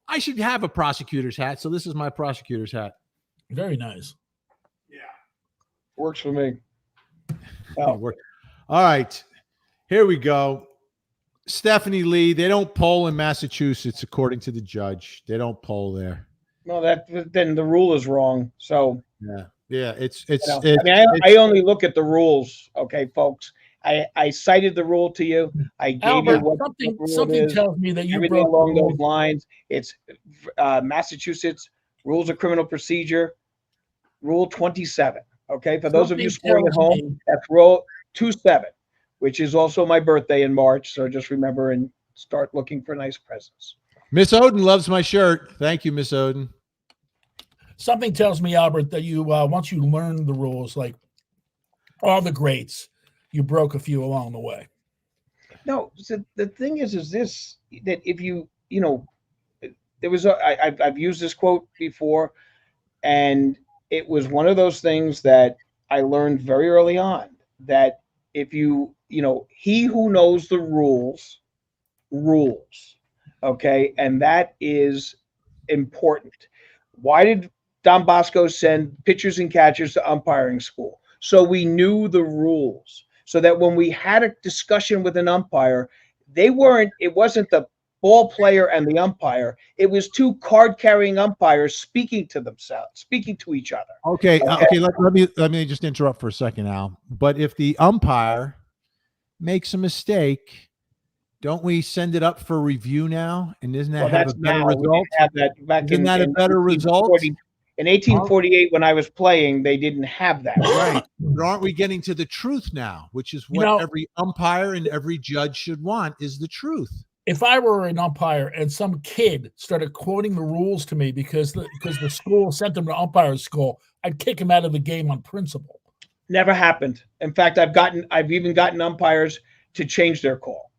I should have a prosecutor's hat. So this is my prosecutor's hat. Very nice. Yeah. Works for me. All right. Here we go. Stephanie Lee, they don't poll in Massachusetts, according to the judge. They don't poll there. No, then the rule is wrong. So Yeah. I only look at the rules. Okay, folks. I cited the rule to you. I gave Albert, you what the rule something is. tells me that you Everything broke along the those rules. lines. It's Massachusetts Rules of Criminal Procedure, Rule 27. Okay, for those of you Something scoring at tells home, me- that's Rule 27, which is also my birthday in March. So just remember and start looking for nice presents. Miss Oden loves my shirt. Thank you, Miss Oden. Something tells me, Albert, that you once you learn the rules, like all the greats, you broke a few along the way. No, so the thing is this, that if there was I've used this quote before, and it was one of those things that I learned very early on, that if he who knows the rules, okay, and that is important. Why did Don Bosco send pitchers and catchers to umpiring school? So we knew the rules, so that when we had a discussion with an umpire, it wasn't the ball player and the umpire. It was two card-carrying umpires speaking to each other. Okay. Let me just interrupt for a second, Al. But if the umpire makes a mistake, don't we send it up for review now? And isn't that have a better result? Isn't that a better result? In 1848, when I was playing, they didn't have that. Right. But aren't we getting to the truth now, which is what every umpire and every judge should want, is the truth. If I were an umpire and some kid started quoting the rules to me because the school sent them to umpire school, I'd kick him out of the game on principle. Never happened. In fact, I've even gotten umpires to change their call,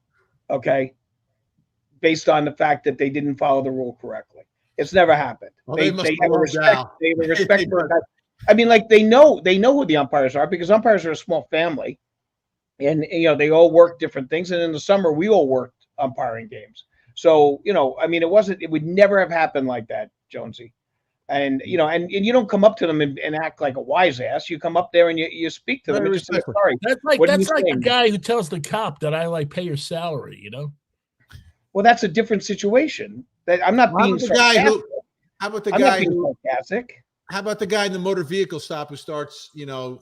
okay, based on the fact that they didn't follow the rule correctly. It's never happened. Well, they have a respect. They have a respect for that. I mean, like they know who the umpires are, because umpires are a small family, and they all work different things. And in the summer, we all worked umpiring games. So it would never have happened like that, Jonesy. And you don't come up to them and act like a wise ass. You come up there and you speak to them and just say, sorry. That's like the guy who tells the cop that I pay your salary, Well, that's a different situation. That I'm not being sarcastic. How about the I'm guy not being sarcastic. How about the guy in the motor vehicle stop who starts,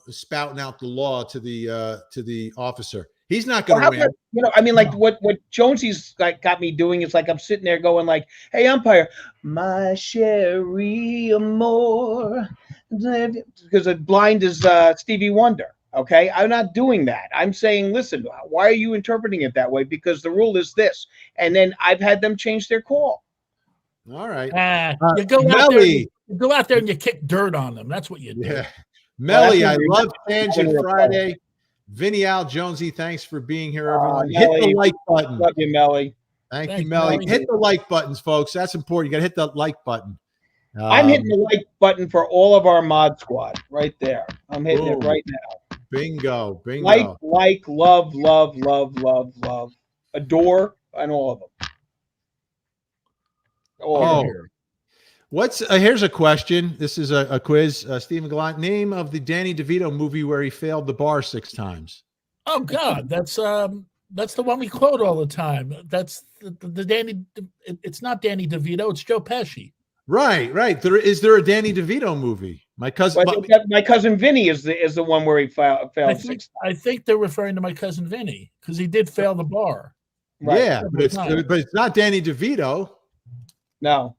spouting out the law to the officer? He's not going to win. What Jonesy's got me doing is like I'm sitting there going like, "Hey, umpire, my Sherry Amore," because the blind is Stevie Wonder. Okay, I'm not doing that. I'm saying, listen, why are you interpreting it that way? Because the rule is this, and then I've had them change their call. All right. You go out there and you kick dirt on them. That's what you do. Yeah. Melly, I love Tangent Friday. Vinny, Al, Jonesy, thanks for being here, everyone. Hit the like button. Love you, Melly. Thank you, Melly. Hit the like buttons, folks. That's important. You got to hit the like button. I'm hitting the like button for all of our mod squad right there. I'm hitting it Boom. right now. Bingo, bingo. Like, love, love, love, love, love, adore, and all of them. All of them. What's here's a question. This is a quiz. Stephen Gallant, name of the Danny DeVito movie where he failed the bar 6 times. Oh God, that's the one we quote all the time. That's the Danny. It's not Danny DeVito. It's Joe Pesci. Right. Is there a Danny DeVito movie? My cousin Vinny is the one where he failed. I think they're referring to My Cousin Vinny because he did fail the bar. Right. Yeah, but it's not Danny DeVito. No.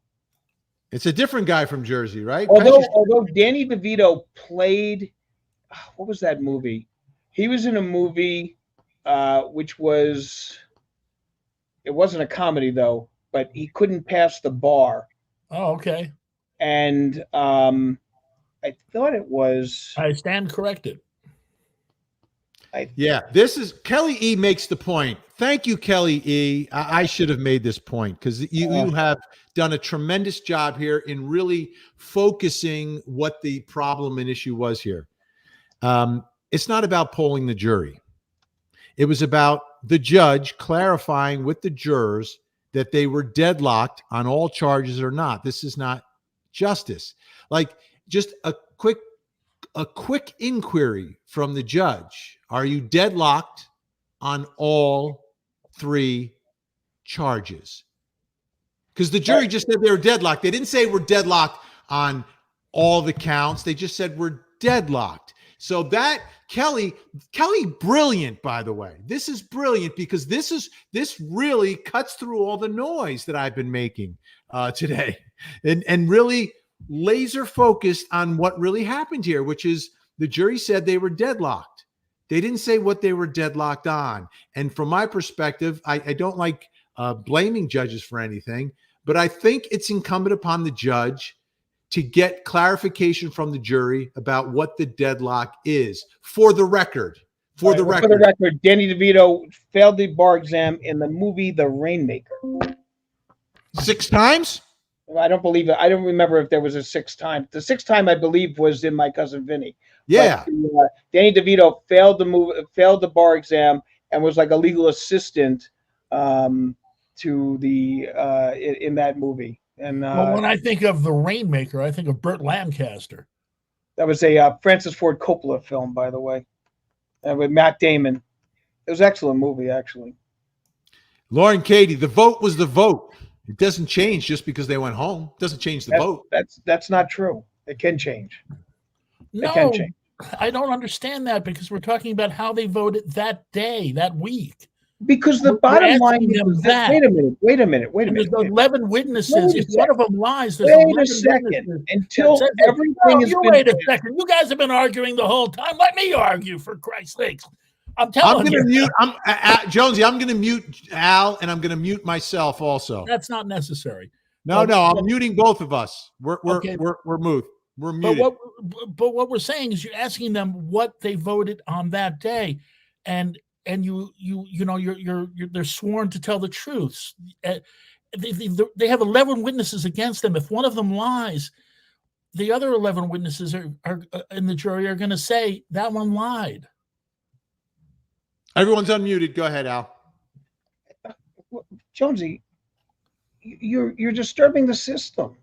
It's a different guy from Jersey, right? Although Danny DeVito played, what was that movie? He was in a movie, which was, it wasn't a comedy though, but he couldn't pass the bar. Oh, okay. And I thought it was. I stand corrected. This is Kelly E makes the point. Thank you, Kelly E. I should have made this point because you have done a tremendous job here in really focusing what the problem and issue was here. It's not about polling the jury. It was about the judge clarifying with the jurors that they were deadlocked on all charges or not. This is not justice. Like just a quick inquiry from the judge. Are you deadlocked on all 3 charges? Because the jury just said they were deadlocked. They didn't say we're deadlocked on all the counts. They just said we're deadlocked. So that Kelly, brilliant, by the way. This is brilliant because this really cuts through all the noise that I've been making today, and really laser focused on what really happened here, which is the jury said they were deadlocked. They didn't say what they were deadlocked on. And from my perspective, I don't like blaming judges for anything, but I think it's incumbent upon the judge to get clarification from the jury about what the deadlock is. For the record, for the record, Danny DeVito failed the bar exam in the movie The Rainmaker. 6 times? I don't believe it. I don't remember if there was a 6th time. The 6th time, I believe, was in My Cousin Vinny. Yeah. But, Danny DeVito failed the bar exam and was like a legal assistant to the in that movie. And when I think of The Rainmaker, I think of Burt Lancaster. That was a Francis Ford Coppola film, by the way, with Matt Damon. It was an excellent movie, actually. Lauren Katie, the vote was the vote. It doesn't change just because they went home. It doesn't change the vote. That's not true. It can change. No, it can change. I don't understand that because we're talking about how they voted that day, that week. Because the bottom line is that. Wait a minute. There's 11 witnesses. If one of them lies, there's wait a second. Until everything is. Wait a second. You guys have been arguing the whole time. Let me argue, for Christ's sakes. I'm telling you. Jonesy, I'm going to mute Al, and I'm going to mute myself also. That's not necessary. No, I'm muting both of us. We're muted. We're muted. But what we're saying is you're asking them what they voted on that day, and they're sworn to tell the truth. They have 11 witnesses against them. If one of them lies, the other 11 witnesses are in the jury are going to say that one lied. Everyone's unmuted. Go ahead, Al. Jonesy, you're disturbing the system.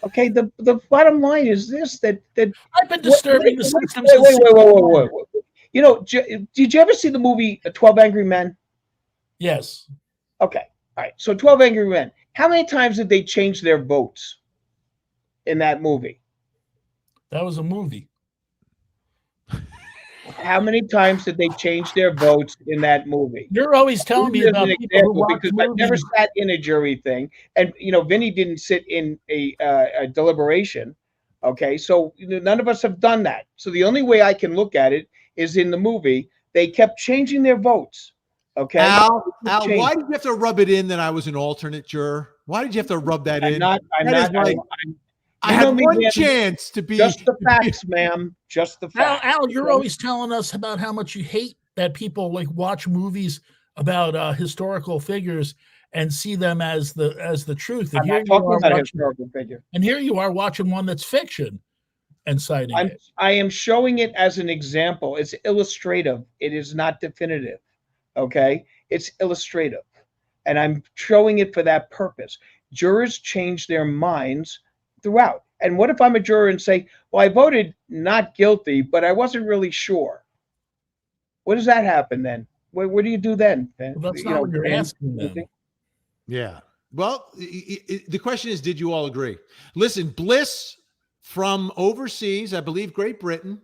Okay, the bottom line is this: that I've been disturbing the system. Wait. You know, did you ever see the movie 12 Angry Men? Yes. Okay. All right. So 12 Angry Men. How many times did they change their votes in that movie? That was a movie. How many times did they change their votes in that movie? You're always telling me about people who watch because I never sat in a jury thing, and Vinny didn't sit in a deliberation. Okay, so none of us have done that. So the only way I can look at it is in the movie. They kept changing their votes. Okay, Al, why did you have to rub it in that I was an alternate juror? Why did you have to rub that in? I had one chance to be. Just the facts, ma'am. Just the facts. Al, you're always telling us about how much you hate that people watch movies about historical figures and see them as the truth. I'm not talking about a historical figure. And here you are watching one that's fiction and citing it. I am showing it as an example. It's illustrative. It is not definitive. Okay? It's illustrative. And I'm showing it for that purpose. Jurors change their minds throughout. And what if I'm a juror and say, well, I voted not guilty, but I wasn't really sure? What does that happen then? What do you do then? Well, that's not what you're asking them. Yeah. Well, the question is, did you all agree? Listen, Bliss from overseas, I believe Great Britain,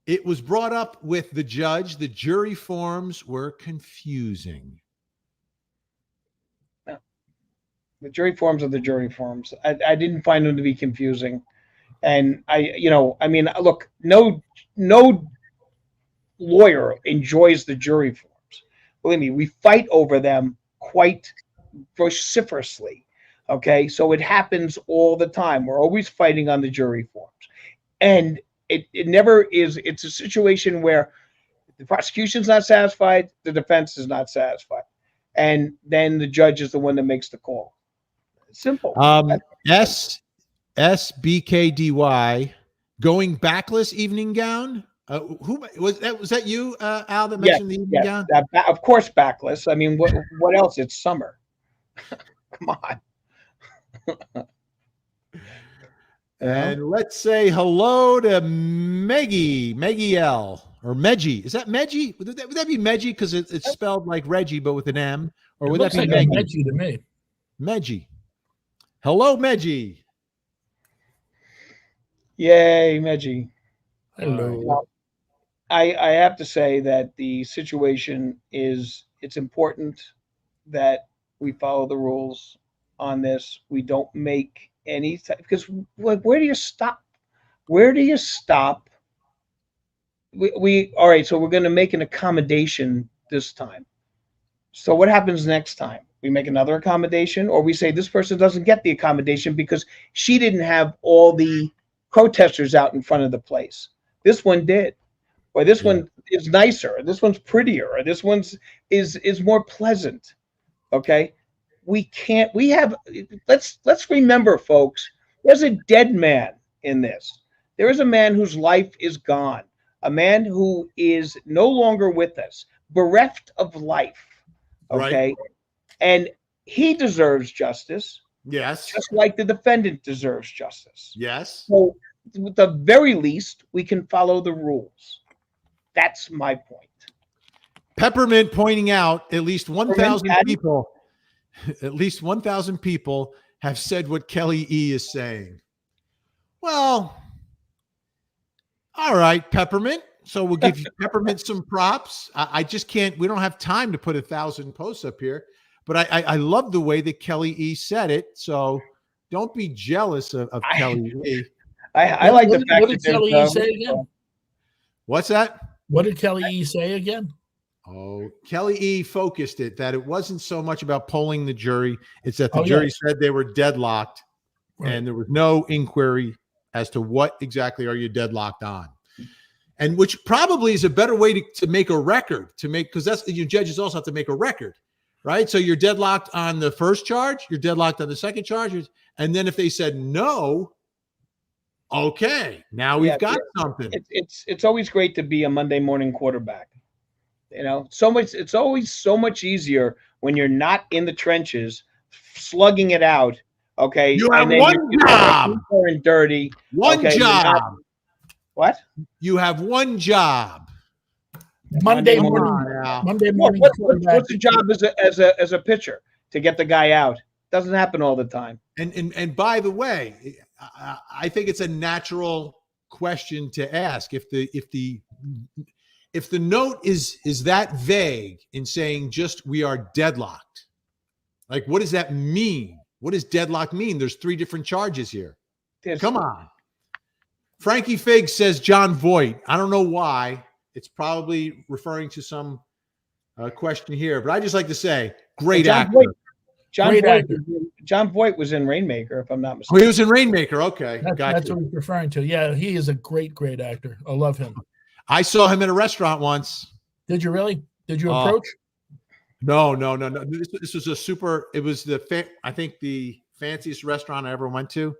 it was brought up with the judge. The jury forms were confusing. The jury forms are the jury forms. I didn't find them to be confusing. And look, no lawyer enjoys the jury forms. Believe me, we fight over them quite vociferously. Okay, so it happens all the time. We're always fighting on the jury forms. And it never is, it's a situation where the prosecution's not satisfied, the defense is not satisfied. And then the judge is the one that makes the call. Simple. SBKDY going backless evening gown. Who was that? Was that you, Al, that mentioned the evening gown? Of course, backless. I mean, what else? It's summer. Come on. And let's say hello to Meggie L. Or Meggie. Is that Meggie? Would that be Meggie because it's spelled like Reggie but with an M? Or would that be like Meggie to me? Meggie. Hello, Meggie. Yay, Meggie. Hello. I have to say that the situation is, it's important that we follow the rules on this. We don't make any, because like, where do you stop? Where do you stop? All right, so we're going to make an accommodation this time. So what happens next time? We make another accommodation, or we say this person doesn't get the accommodation because she didn't have all the protesters out in front of the place. This one did. Or this one is nicer, or this one's prettier, or this one's is more pleasant. Okay? Let's remember, folks, there's a dead man in this. There is a man whose life is gone, a man who is no longer with us, bereft of life. Okay? Right. And he deserves justice. Yes. Just like the defendant deserves justice. Yes. So at the very least, we can follow the rules. That's my point. Peppermint pointing out at least 1,000 people. At least 1,000 people have said what Kelly E is saying. Well, all right, Peppermint. So we'll give you Peppermint some props. I just can't. We don't have time to put 1,000 posts up here. But I love the way that Kelly E said it. So don't be jealous of Kelly E. I like the fact what did Kelly E say again? What's that? What did Kelly E say again? Oh, Kelly E focused it that it wasn't so much about polling the jury. It's that the jury said they were deadlocked, right, and there was no inquiry as to what exactly are you deadlocked on. And which probably is a better way to make a record, because that's, your judges also have to make a record. Right. So you're deadlocked on the first charge, you're deadlocked on the second charge. And then if they said no, okay, now we've got something. It's always great to be a Monday morning quarterback. You know, it's always so much easier when you're not in the trenches, slugging it out. Okay. You have one job. And dirty. One job. What? You have one job. Monday morning. What's the job as a pitcher? To get the guy out. Doesn't happen all the time. And by the way, I think it's a natural question to ask. If the note is that vague in saying just we are deadlocked, like what does that mean? What does deadlock mean? There's 3 different charges here. Come on. Frankie Fig says John Voight. I don't know why. It's probably referring to some question here, but I just like to say, great actor. John Voight was in Rainmaker, if I'm not mistaken. Oh, he was in Rainmaker. Okay. That's what he's referring to. Yeah, he is a great actor. I love him. I saw him in a restaurant once. Did you really? Did you approach? No, no, no, no. This was a super. It was I think the fanciest restaurant I ever went to.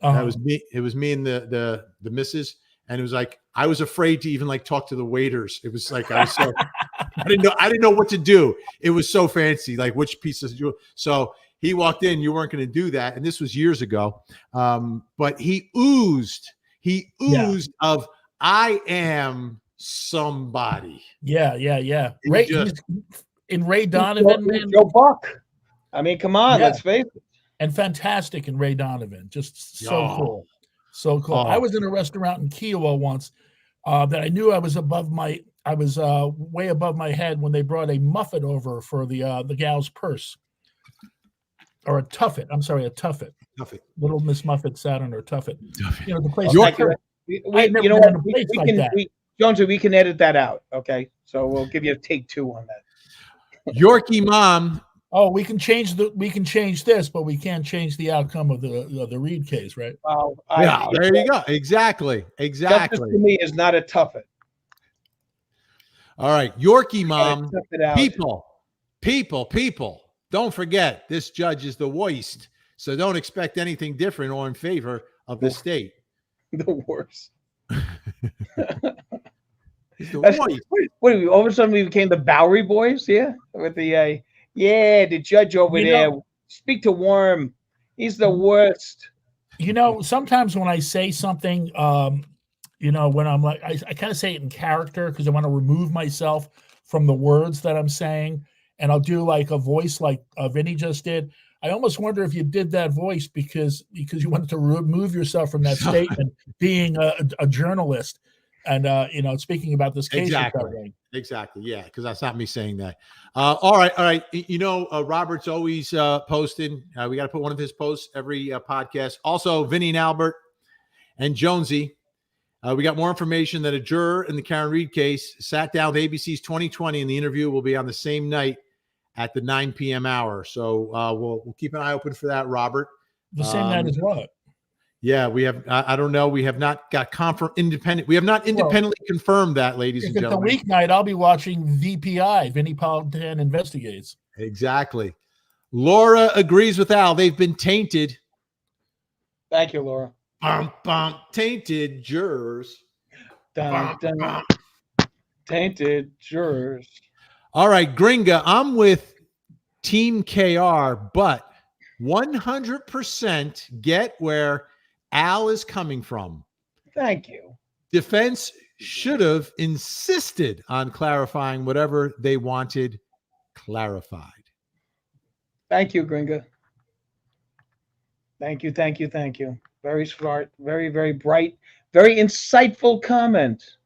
And that was me. It was me and the missus, and it was like I was afraid to even like talk to the waiters. It was like I was so I didn't know what to do. It was so fancy, like which pieces you. So he walked in. You weren't going to do that, and this was years ago. But he oozed of I am somebody. Yeah. Ray, just, in Ray Donovan, man. Joe Buck. I mean, come on, let's face it. And fantastic in Ray Donovan. Just so cool. So cool. I was in a restaurant in Kiowa once that I knew I was way above my head when they brought a muffet over for the gal's purse. Or a tuffet. I'm sorry, a tuffet. Tuffet. Little Miss Muffet sat on her tuffet. You know, the place. Jonesy, we can edit that out. Okay. So we'll give you a take 2 on that. Yorkie mom. Oh, we can change this, but we can't change the outcome of the Reed case, right? Well, there you go. Exactly. Justice to me is not a tuffet. All right, Yorkie mom. People. Don't forget, this judge is the worst, so don't expect anything different or in favor of the state. The worst. He's the worst. What all of a sudden we became the Bowery Boys? Yeah, with the the judge over there. Speak to Worm. He's the worst. You know, sometimes when I say something, when I'm like, I kind of say it in character because I want to remove myself from the words that I'm saying. And I'll do like a voice like Vinny just did. I almost wonder if you did that voice because you wanted to remove yourself from that statement, being a journalist and, speaking about this case. Exactly. Yeah, because that's not me saying that. All right. Robert's always posting. We got to put one of his posts every podcast. Also, Vinny and Albert and Jonesy. We got more information that a juror in the Karen Read case sat down with ABC's 2020, and the interview will be on the same night at the 9 p.m. hour. So we'll keep an eye open for that, Robert. The same night as what? Yeah, we have. I don't know. We have not got independent. We have not independently confirmed that, ladies and gentlemen. If it's a weeknight, I'll be watching VPI. Vinny Politan Investigates. Exactly. Laura agrees with Al. They've been tainted. Thank you, Laura. Tainted jurors. Tainted jurors. All right, Gringa, I'm with Team KR, but 100% get where Al is coming from. Thank you. Defense should have insisted on clarifying whatever they wanted clarified. Thank you, Gringa. Thank you. Very smart, very, very bright, very insightful comment.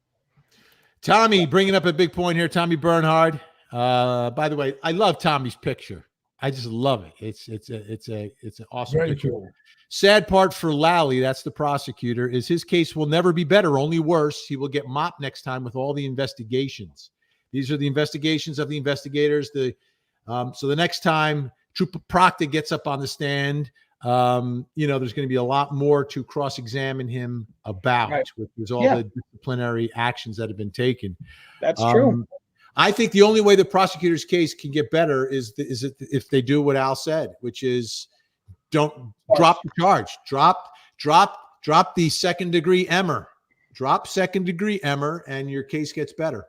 Tommy bringing up a big point here. Tommy Bernhard. By the way, I love Tommy's picture. I just love it. It's an awesome very picture. Cool. Sad part for Lally, that's the prosecutor, is his case will never be better, only worse. He will get mopped next time with all the investigations. These are the investigations of the investigators. So the next time Trooper Proctor gets up on the stand, there's going to be a lot more to cross-examine him about, right. Which is all the disciplinary actions that have been taken. That's true. I think the only way the prosecutor's case can get better is if they do what Al said, which is don't drop the charge, drop the second-degree Emmer, and your case gets better.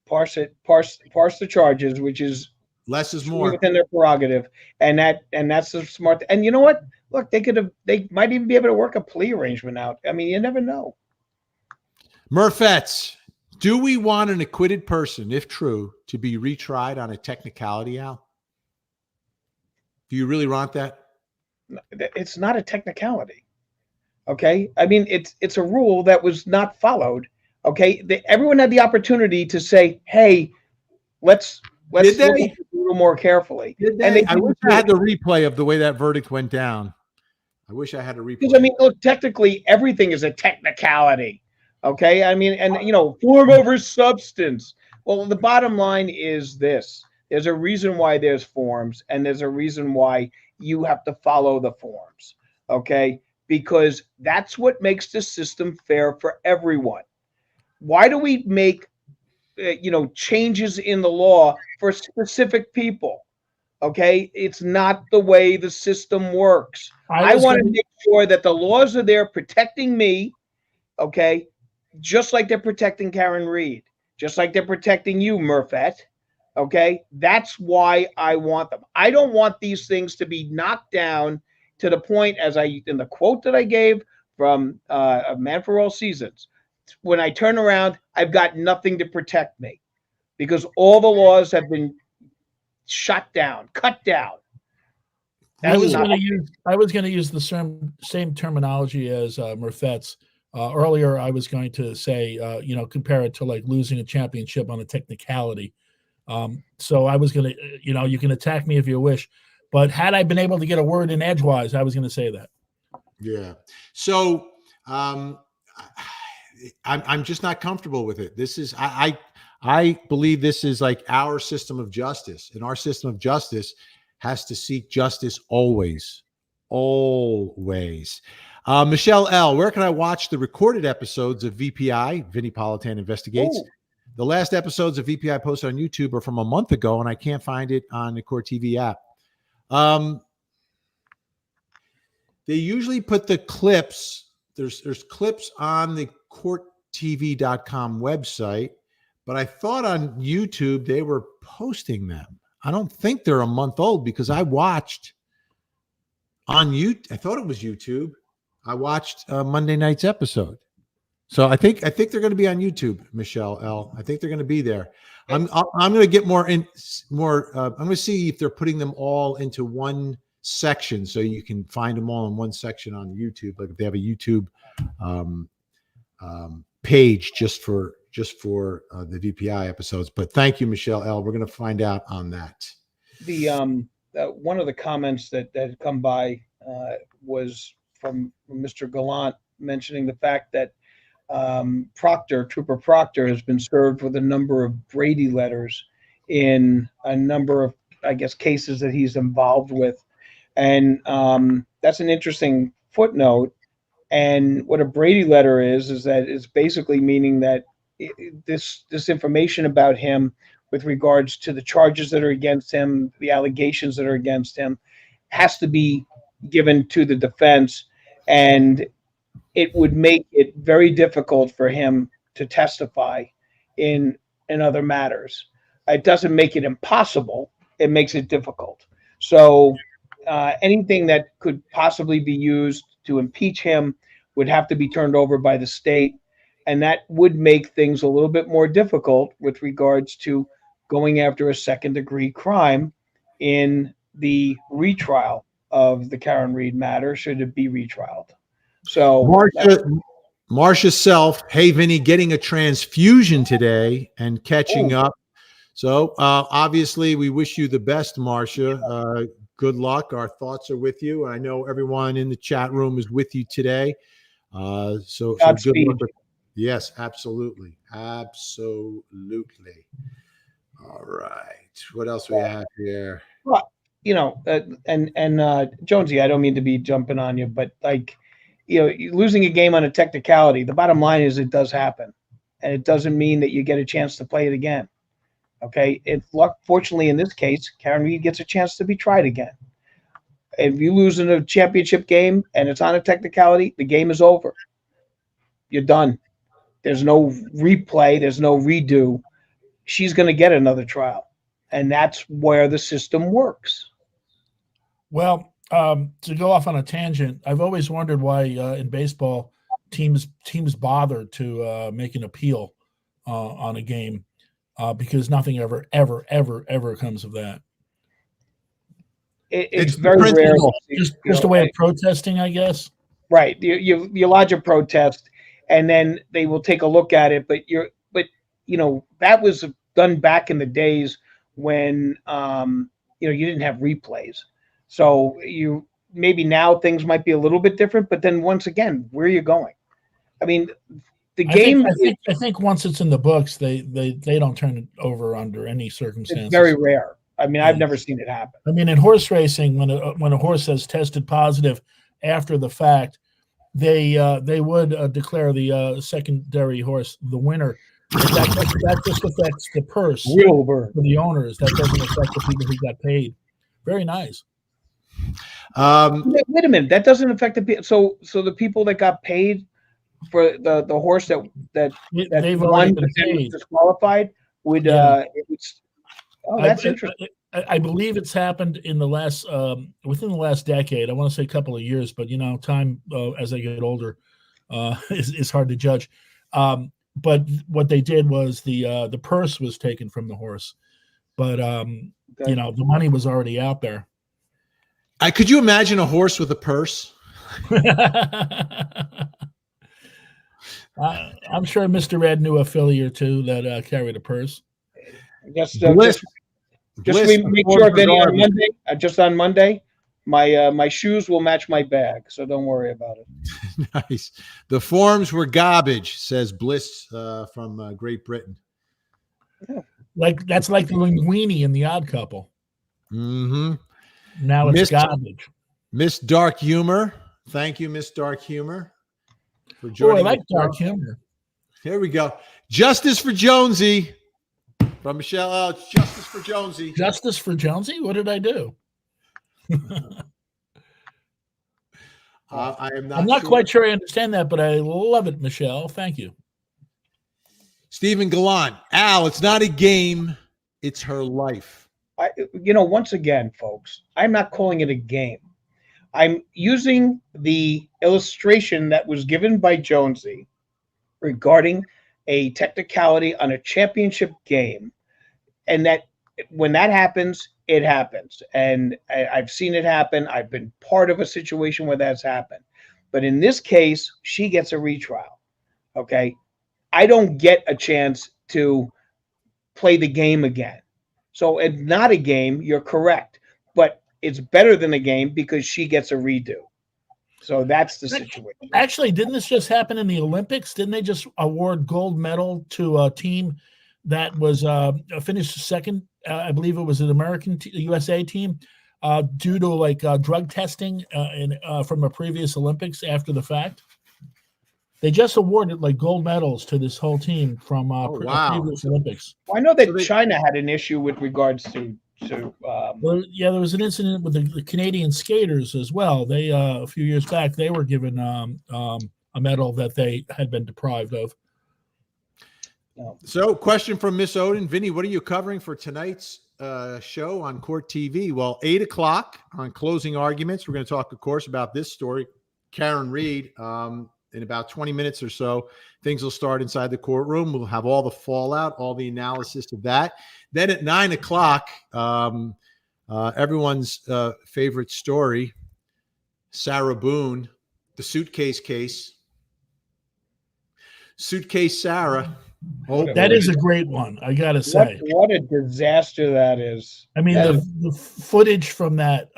Parse the charges, which is less is more within their prerogative, and that's the smart. And you know what? Look, they might even be able to work a plea arrangement out. I mean, you never know. Murfetts, do we want an acquitted person, if true, to be retried on a technicality, Al? Do you really want that? It's not a technicality. Okay, I mean it's a rule that was not followed. Okay, everyone had the opportunity to say, "Hey, let's look at it a little more carefully." And I wish I had the replay of the way that verdict went down. I wish I had a replay. Because I mean, look, technically, everything is a technicality. Okay, I mean, and form over substance. Well, the bottom line is this: there's a reason why there's forms, and there's a reason why you have to follow the forms. Okay, because that's what makes the system fair for everyone. Why do we make changes in the law for specific people. Okay, it's not the way the system works. I want to make sure that the laws are there protecting me. Okay, just like they're protecting Karen Read, just like they're protecting you, Murphet. Okay, that's why I want them. I don't want these things to be knocked down to the point, as I in the quote that I gave from A Man for All Seasons. When I turn around, I've got nothing to protect me because all the laws have been shut down, cut down. I was going to use the same terminology as Murphet's. Earlier, I was going to say, compare it to like losing a championship on a technicality. So I was going to, you can attack me if you wish, but had I been able to get a word in edgewise, I was going to say that. Yeah. So I'm just not comfortable with it. This is I believe this is like our system of justice, and our system of justice has to seek justice always. Michelle L., where can I watch the recorded episodes of VPI, Vinnie Politan Investigates? The last episodes of VPI posted on YouTube are from a month ago, and I can't find it on the Court TV app. They usually put the clips. There's clips on the courttv.com website, but I thought on YouTube they were posting them. I don't think they're a month old because I watched on YouTube. I thought it was YouTube. I watched Monday night's episode. So I think they're going to be on YouTube, Michelle L. I think they're going to be there. I'm going to get more. I'm going to see if they're putting them all into one section so you can find them all in one section on YouTube. Like if they have a YouTube page just for the VPI episodes. But thank you, Michelle L. We're going to find out on that. The one of the comments that had come by was from Mr. Gallant mentioning the fact that Trooper Proctor has been served with a number of Brady letters in a number of, I guess, cases that he's involved with. And that's an interesting footnote. And what a Brady letter is that it's basically meaning that this information about him with regards to the charges that are against him, the allegations that are against him, has to be given to the defense. And it would make it very difficult for him to testify in other matters. It doesn't make it impossible. It makes it difficult. So anything that could possibly be used to impeach him would have to be turned over by the state. And that would make things a little bit more difficult with regards to going after a second-degree crime in the retrial of the Karen Read matter, should it be retrialed. So Marcia Self, hey, Vinny, getting a transfusion today and catching up. So obviously we wish you the best, Marcia. Good luck. Our thoughts are with you. I know everyone in the chat room is with you today. So good luck. Yes, absolutely. Absolutely. All right. What else we have here? Well, and Jonesy, I don't mean to be jumping on you, but losing a game on a technicality, the bottom line is it does happen. And it doesn't mean that you get a chance to play it again. Okay. Fortunately, in this case, Karen Read gets a chance to be tried again. If you lose in a championship game and it's on a technicality, the game is over. You're done. There's no replay. There's no redo. She's going to get another trial. And that's where the system works. Well, to go off on a tangent, I've always wondered why in baseball teams bother to make an appeal on a game because nothing ever comes of that. It's very rare. Just a way of protesting, I guess. Right. You lodge a protest, and then they will take a look at it. But that was done back in the days when you didn't have replays. So maybe now things might be a little bit different. But then once again, where are you going? I mean, the game. I think once it's in the books, they don't turn it over under any circumstances. It's very rare. I mean, I've never seen it happen. I mean, in horse racing, when a horse has tested positive after the fact, they would declare the secondary horse the winner. That just affects the purse Wilbur. for the owners. That doesn't affect the people who got paid. Very nice. Wait a minute. That doesn't affect the people. So the people that got paid for the horse that They've won already but been then was paid. disqualified would Yeah. that's interesting. I believe it's happened in the last within the last decade. I want to say a couple of years, but time as I get older is hard to judge. But what they did was the purse was taken from the horse, but the money was already out there. Could you imagine a horse with a purse? I'm sure Mr. Red knew a filly or two that carried a purse. Just Bliss, make sure, Vinny, on Monday, just on Monday, my shoes will match my bag, so don't worry about it. Nice. The forms were garbage, says Bliss from Great Britain. Yeah. That's like the linguini in The Odd Couple. Mm-hmm. Now it's garbage. Miss Dark Humor. Thank you, Miss Dark Humor, for Oh, joining. I like dark humor. Here we go. Justice for Jonesy from Michelle. Oh, it's justice for Jonesy. Justice for Jonesy? What did I do? I'm not quite sure I understand that, but I love it, Michelle. Thank you. Stephen Gallant. Al, it's not a game. It's her life. Once again, folks, I'm not calling it a game. I'm using the illustration that was given by Jonesy regarding a technicality on a championship game, and that when that happens, it happens. And I've seen it happen. I've been part of a situation where that's happened. But in this case, she gets a retrial. Okay? I don't get a chance to play the game again. So it's not a game, you're correct. But it's better than a game because she gets a redo. So that's the situation. Actually, didn't this just happen in the Olympics? Didn't they just award gold medal to a team that was finished second? I believe it was an American USA team due to drug testing from a previous Olympics after the fact. They just awarded gold medals to this whole team from previous Olympics. Well, I know that China had an issue with regards to. Well, yeah, there was an incident with the Canadian skaters as well. They a few years back they were given a medal that they had been deprived of. So, question from Miss Odin. Vinny, what are you covering for tonight's show on Court TV? Well, 8 o'clock on Closing Arguments. We're going to talk, of course, about this story. Karen Read. In about 20 minutes or so, things will start inside the courtroom. We'll have all the fallout, all the analysis of that. Then at 9 o'clock, everyone's favorite story, Sarah Boone, the suitcase case. Suitcase Sarah. Oh, that is a great one, I gotta say. What a disaster that is. I mean, the footage from that,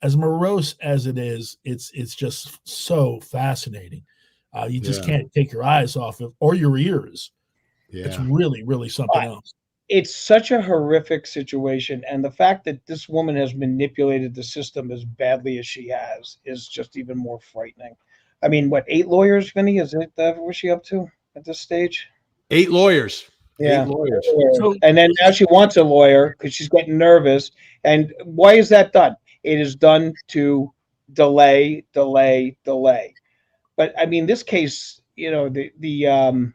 as morose as it is, it's just so fascinating. You just can't take your eyes off it or your ears. Yeah. It's really, really something else. It's such a horrific situation, and the fact that this woman has manipulated the system as badly as she has is just even more frightening. I mean, 8 lawyers, Vinny? Is it what's she up to at this stage? 8 lawyers. Yeah. 8 lawyers. So, and then now she wants a lawyer because she's getting nervous. And why is that done? It is done to delay. But I mean, this case, the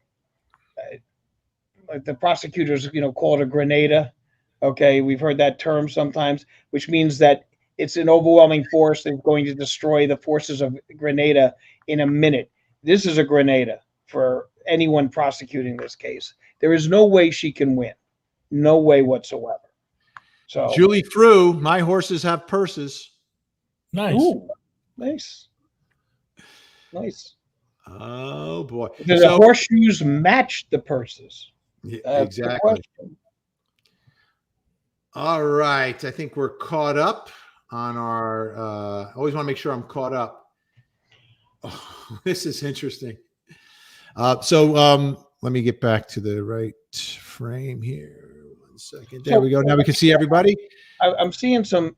prosecutors, call it a grenada. Okay, we've heard that term sometimes, which means that it's an overwhelming force that's going to destroy the forces of Grenada in a minute. This is a Grenada for anyone prosecuting this case. There is no way she can win. No way whatsoever. So Julie Frew, my horses have purses. Nice. Ooh, nice. Oh boy. The horseshoes match the purses. Yeah, exactly. All right. I think we're caught up on our I always want to make sure I'm caught up. Oh, this is interesting. Let me get back to the right frame here. 1 second. There we go. Now we can see everybody. I'm seeing some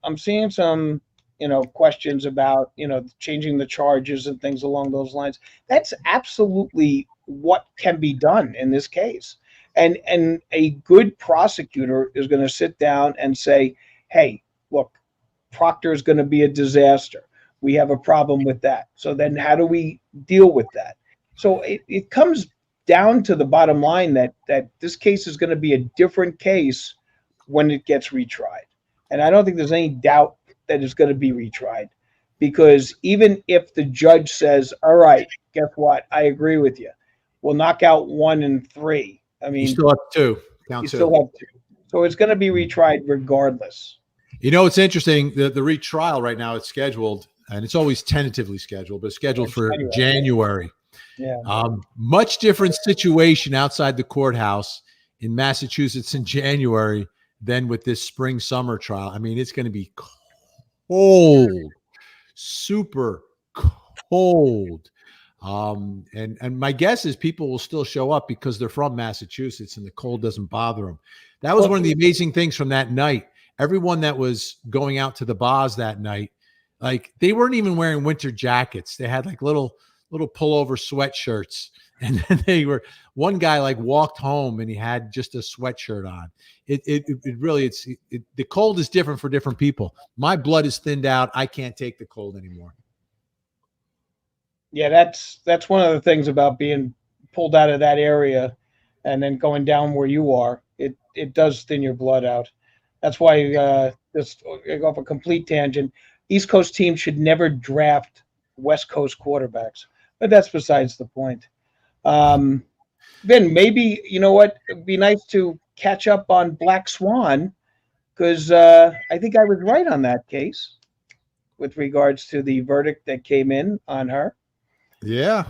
questions about changing the charges and things along those lines. That's absolutely what can be done in this case. And a good prosecutor is going to sit down and say, hey, look, Proctor is going to be a disaster. We have a problem with that. So then how do we deal with that? So it comes down to the bottom line that this case is going to be a different case when it gets retried. And I don't think there's any doubt that it's going to be retried, because even if the judge says, all right, guess what? I agree with you. We'll knock out 1 and 3. I mean, You still have 2. Count you 2. still have 2. So it's going to be retried regardless. You know, it's interesting. The retrial right now, it's scheduled, and it's always tentatively scheduled, but it's scheduled for January. Yeah. Much different situation outside the courthouse in Massachusetts in January than with this spring summer trial. I mean, it's going to be cold, super cold. And my guess is people will still show up because they're from Massachusetts and the cold doesn't bother them. That was one of the amazing things from that night. Everyone that was going out to the bars that night, like, they weren't even wearing winter jackets. They had like little pullover sweatshirts. And then one guy like walked home and he had just a sweatshirt on. It really, the cold is different for different people. My blood is thinned out. I can't take the cold anymore. Yeah, that's one of the things about being pulled out of that area and then going down where you are. It does thin your blood out. That's why this I go off a complete tangent. East Coast teams should never draft West Coast quarterbacks, but that's besides the point. Then maybe, you know what, it'd be nice to catch up on Black Swan, because I think I was right on that case with regards to the verdict that came in on her. Yeah.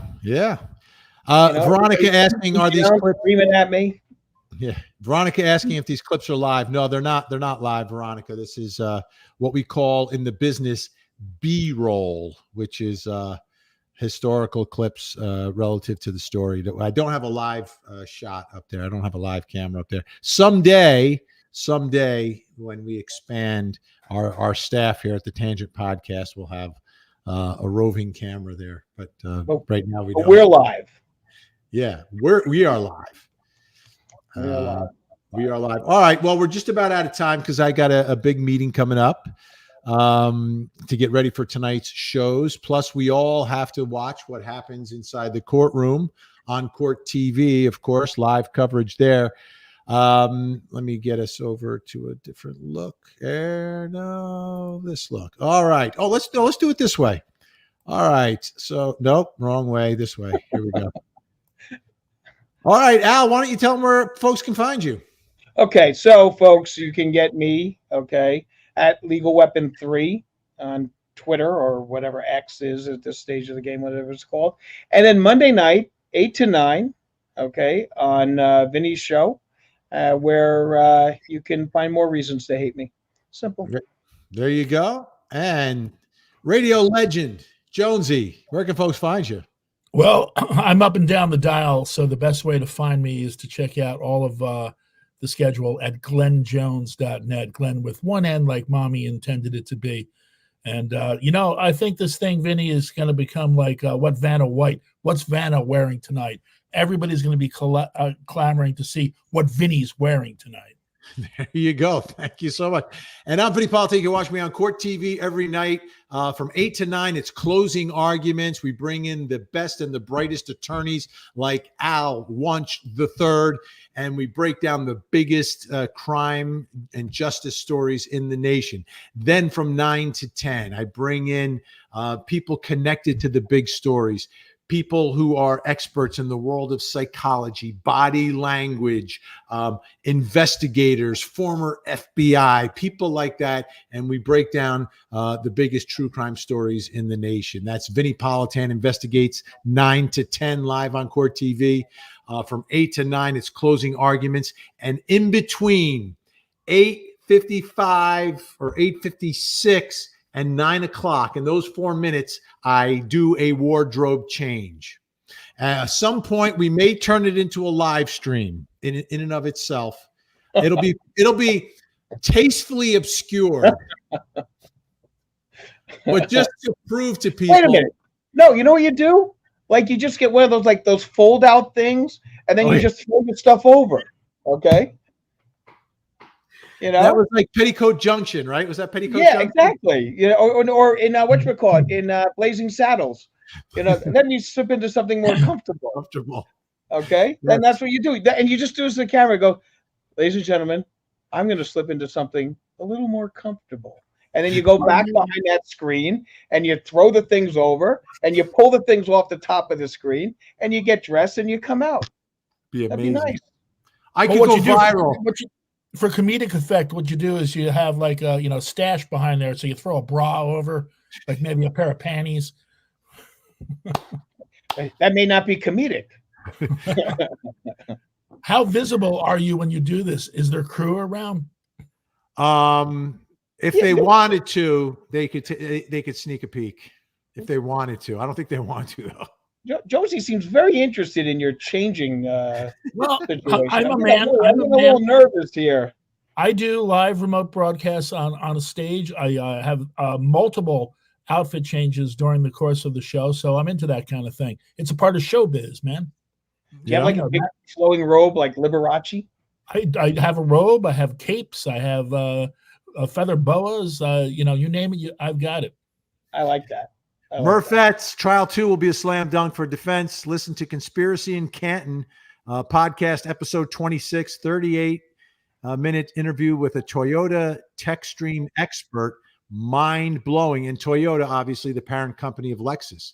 Veronica asking, are these clips screaming at me? Yeah. Veronica asking if these clips are live. No, they're not. They're not live, Veronica. This is what we call in the business B-roll, which is historical clips relative to the story. I don't have a live shot up there. I don't have a live camera up there. Someday when we expand our staff here at the Tangent Podcast, we'll have a roving camera there. But right now we don't. We're live. Yeah, we are live. We are live. All right. Well, we're just about out of time because I got a big meeting coming up to get ready for tonight's shows. Plus, we all have to watch what happens inside the courtroom on Court TV, of course, live coverage there. Let me get us over to a different look. No, this look. All right. Oh, let's do it this way. All right. So, nope, wrong way. This way. Here we go. All right, Al, why don't you tell them where folks can find you? Okay, so folks, you can get me, at Legal Weapon 3 on Twitter or whatever X is at this stage of the game, whatever it's called. And then Monday night, 8 to 9, on Vinny's show, where you can find more reasons to hate me. Simple. There you go. And radio legend, Jonesy, where can folks find you? Well, I'm up and down the dial, so the best way to find me is to check out all of the schedule at glennjones.net. Glenn with one N, like mommy intended it to be. And, I think this thing, Vinny, is going to become like what's Vanna wearing tonight? Everybody's going to be clamoring to see what Vinny's wearing tonight. There you go. Thank you so much. And I'm Vinny Politan. You can watch me on Court TV every night from 8 to 9. It's closing arguments. We bring in the best and the brightest attorneys like Al Wunsch III, and we break down the biggest crime and justice stories in the nation. Then from 9 to 10, I bring in people connected to the big stories, people who are experts in the world of psychology, body language, investigators, former FBI, people like that. And we break down the biggest true crime stories in the nation. That's Vinny Politan Investigates, 9 to 10 live on Court TV. From 8 to 9, it's closing arguments. And in between 8:55 or 8:56 and 9 o'clock, in those 4 minutes, I do a wardrobe change. At some point, we may turn it into a live stream in and of itself. It'll be tastefully obscure, but just to prove to people. Wait a minute. No, you know what you do? Like you just get one of those like those fold out things, and then Oh, you yeah. just throw the stuff over. Okay. You know? That was like Petticoat Junction, right? Was that Petticoat Yeah, Junction? exactly. You know, or in whatchamacallit, in Blazing Saddles. You know, then you slip into something more comfortable. Comfortable. Okay, then that's what you do, and you just do this to the camera. Go, ladies and gentlemen, I'm going to slip into something a little more comfortable, and then you go back behind that screen and you throw the things over and you pull the things off the top of the screen and you get dressed and you come out. Be That'd be amazing. nice. I Well, could go viral. For comedic effect, what you do is you have like a stash behind there, so you throw a bra over, like maybe a pair of panties. That may not be comedic. How visible are you when you do this? Is there crew around? If they wanted to, they could sneak a peek if they wanted to. I don't think they want to though. Josie seems very interested in your changing Well, situation. I'm a I'm man. getting a little nervous here. I do live remote broadcasts on a stage. I have multiple outfit changes during the course of the show, so I'm into that kind of thing. It's a part of showbiz, man. Do you have like a big flowing robe like Liberace? I have a robe. I have capes. I have feather boas. You name it, I've got it. I like that. Murphettes, trial 2 will be a slam dunk for defense. Listen to Conspiracy in Canton podcast episode 26, 38-minute interview with a Toyota TechStream expert. Mind blowing. And Toyota, obviously the parent company of Lexus.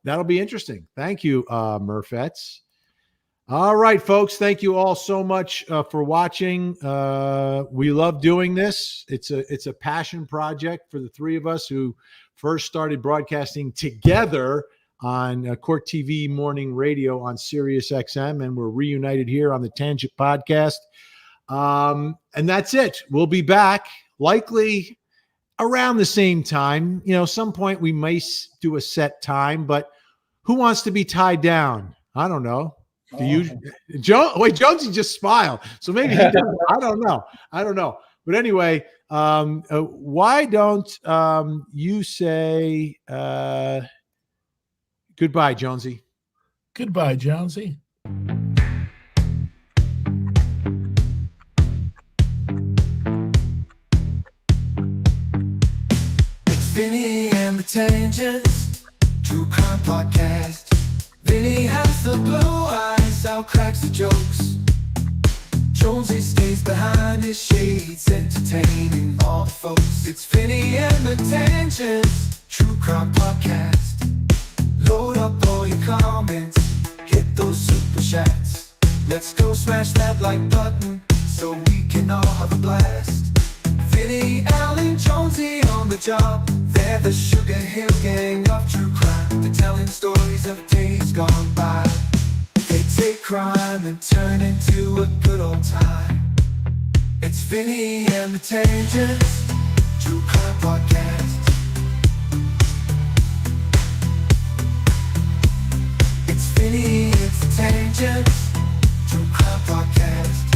That'll be interesting. Thank you, Murphettes. All right, folks. Thank you all so much for watching. We love doing this. It's a passion project for the three of us who first started broadcasting together on Court TV morning radio on Sirius XM, and we're reunited here on the Tangent Podcast. And that's it. We'll be back likely around the same time. Some point we may do a set time, but who wants to be tied down? I don't know. Do you, Jonesy just smiled. So maybe he does. I don't know. But anyway, why don't you say goodbye, Jonesy? Goodbye, Jonesy. Vinny and the Tangents, True Crime Podcast. Vinny has the blue eyes, out cracks the jokes. Jonesy stays behind his shades, entertaining all the folks. It's Vinny and the Tangents, True Crime Podcast. Load up all your comments, hit those super chats. Let's go smash that like button, so we can all have a blast. Vinny, Al, and Jonesy on the job. They're the Sugar Hill Gang of true crime. They're telling stories of days gone by. They take crime and turn into a good old time. It's Vinny and the Tangents, True Crime Podcast. It's Vinny, it's the Tangents, True Crime Podcast.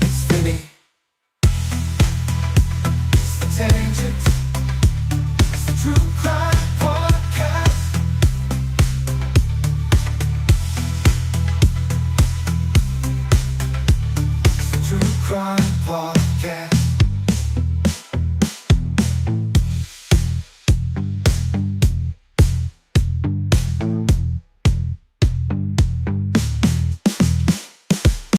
It's Vinny. Tangents, it's the True Crime Podcast. It's the True Crime Podcast.